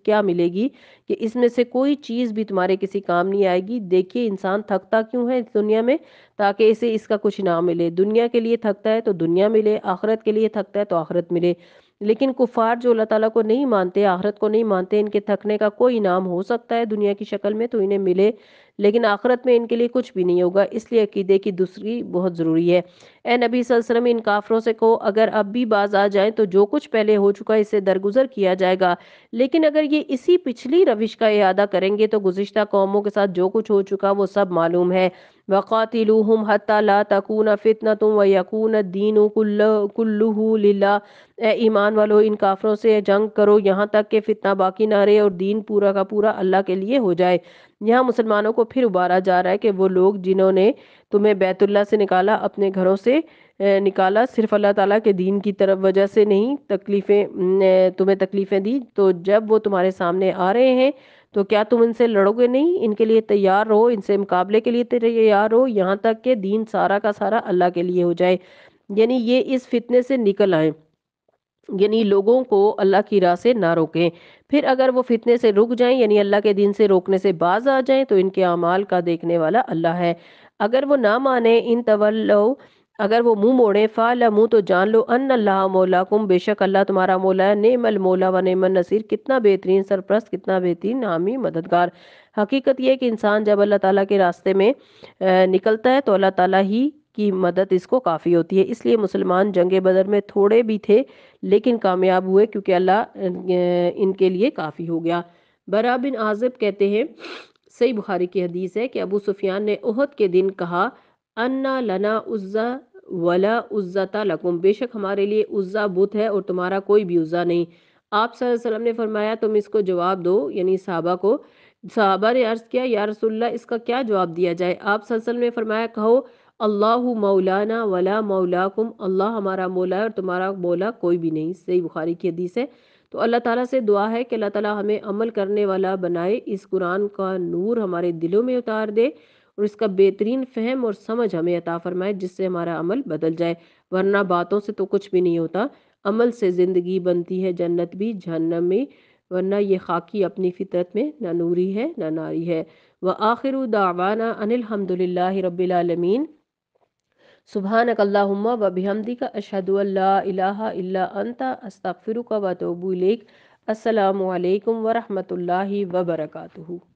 کیا ملے گی کہ اس میں سے کوئی چیز بھی تمہارے کسی کام نہیں آئے گی۔ دیکھیے انسان تھکتا کیوں ہے اس دنیا میں، تاکہ اسے اس کا کچھ نہ ملے۔ دنیا کے لیے تھکتا ہے تو دنیا ملے، آخرت کے لیے تھکتا ہے تو آخرت ملے۔ لیکن کفار جو اللہ تعالیٰ کو نہیں مانتے، آخرت کو نہیں مانتے، ان کے تھکنے کا کوئی انعام ہو سکتا ہے دنیا کی شکل میں تو انہیں ملے، لیکن آخرت میں ان کے لیے کچھ بھی نہیں ہوگا۔ اس لیے عقیدے کی درستگی بہت ضروری ہے۔ اے نبی صلی اللہ علیہ وسلم، ان کافروں سے کہو اگر اب بھی باز آ جائیں تو جو کچھ پہلے ہو چکا اسے درگزر کیا جائے گا، لیکن اگر یہ اسی پچھلی روش کا اعادہ کریں گے تو گزشتہ قوموں کے ساتھ جو کچھ ہو چکا وہ سب معلوم ہے۔ وَقَاتِلُوهُمْ حَتَّى لَا تَكُونَ فِتْنَةٌ وَيَكُونَ الدِّينُ كُلُّهُ لِلَّهِ۔ اے ایمان والو، ان کافروں سے جنگ کرو یہاں تک کہ فتنہ باقی نہ رہے اور دین پورا کا پورا اللہ کے لیے ہو جائے۔ یہاں مسلمانوں کو پھر ابھارا جا رہا ہے کہ وہ لوگ جنہوں نے تمہیں بیت اللہ سے نکالا، اپنے گھروں سے نکالا، صرف اللہ تعالیٰ کے دین کی طرف وجہ سے نہیں، تمہیں تکلیفیں دی، تو جب وہ تمہارے سامنے آ رہے ہیں تو کیا تم ان سے لڑو گے نہیں؟ ان کے لیے تیار رہو، ان سے مقابلے کے لیے تیار رہو یہاں تک کہ دین سارا کا سارا اللہ کے لیے ہو جائے، یعنی یہ اس فتنے سے نکل آئیں، یعنی لوگوں کو اللہ کی راہ سے نہ روکیں۔ پھر اگر وہ فتنے سے رک جائیں، یعنی اللہ کے دین سے روکنے سے باز آ جائیں، تو ان کے اعمال کا دیکھنے والا اللہ ہے۔ اگر وہ نہ مانیں، ان تولو، اگر وہ منہ موڑیں، فَاعْلَمُوا، تو جان لو، ان اللہ مولاکم، بے شک اللہ تمہارا مولا ہے، نعم المولا و نعم النصیر، کتنا بہترین سرپرست، کتنا بہترین حامی مددگار۔ حقیقت یہ ہے کہ انسان جب اللہ تعالیٰ کے راستے میں نکلتا ہے تو اللہ تعالیٰ ہی کی مدد اس کو کافی ہوتی ہے۔ اس لیے مسلمان جنگ بدر میں تھوڑے بھی تھے لیکن کامیاب ہوئے کیونکہ اللہ ان کے لیے کافی ہو گیا۔ برا بن عازب کہتے ہیں، صحیح بخاری کی حدیث ہے کہ ابو سفیان نے احد کے دن کہا، انا لنا عزا ولا عزت لکم، بے شک ہمارے لیے عزا بت ہے اور تمہارا کوئی بھی عزا نہیں۔ آپ صلی اللہ علیہ وسلم نے فرمایا تم اس کو جواب دو، یعنی صحابہ کو۔ صحابہ نے عرض کیا یا رسول اللہ اس کا کیا جواب دیا جائے؟ آپ صلی اللہ علیہ وسلم نے فرمایا کہو اللہ مولانا ولا مولاکم، اللہ ہمارا مولا ہے اور تمہارا مولا کوئی بھی نہیں۔ صحیح بخاری کی حدیث ہے۔ تو اللہ تعالیٰ سے دعا ہے کہ اللہ تعالیٰ ہمیں عمل کرنے والا بنائے، اس قرآن کا نور ہمارے دلوں میں اتار دے اور اس کا بہترین فہم اور سمجھ ہمیں عطا فرمائے جس سے ہمارا عمل بدل جائے، ورنہ باتوں سے تو کچھ بھی نہیں ہوتا، عمل سے زندگی بنتی ہے جنت بھی جہنم میں، ورنہ یہ خاکی اپنی فطرت میں نہ نوری ہے نہ ناری ہے۔ وآخر دعوانا ان الحمد للہ رب العالمین۔ سبحانک اللہم و بحمدک، اشہد ان لا الہ الا انت، استغفرک و اتوب الیک۔ السلام علیکم ورحمۃ اللہ وبرکاتہ۔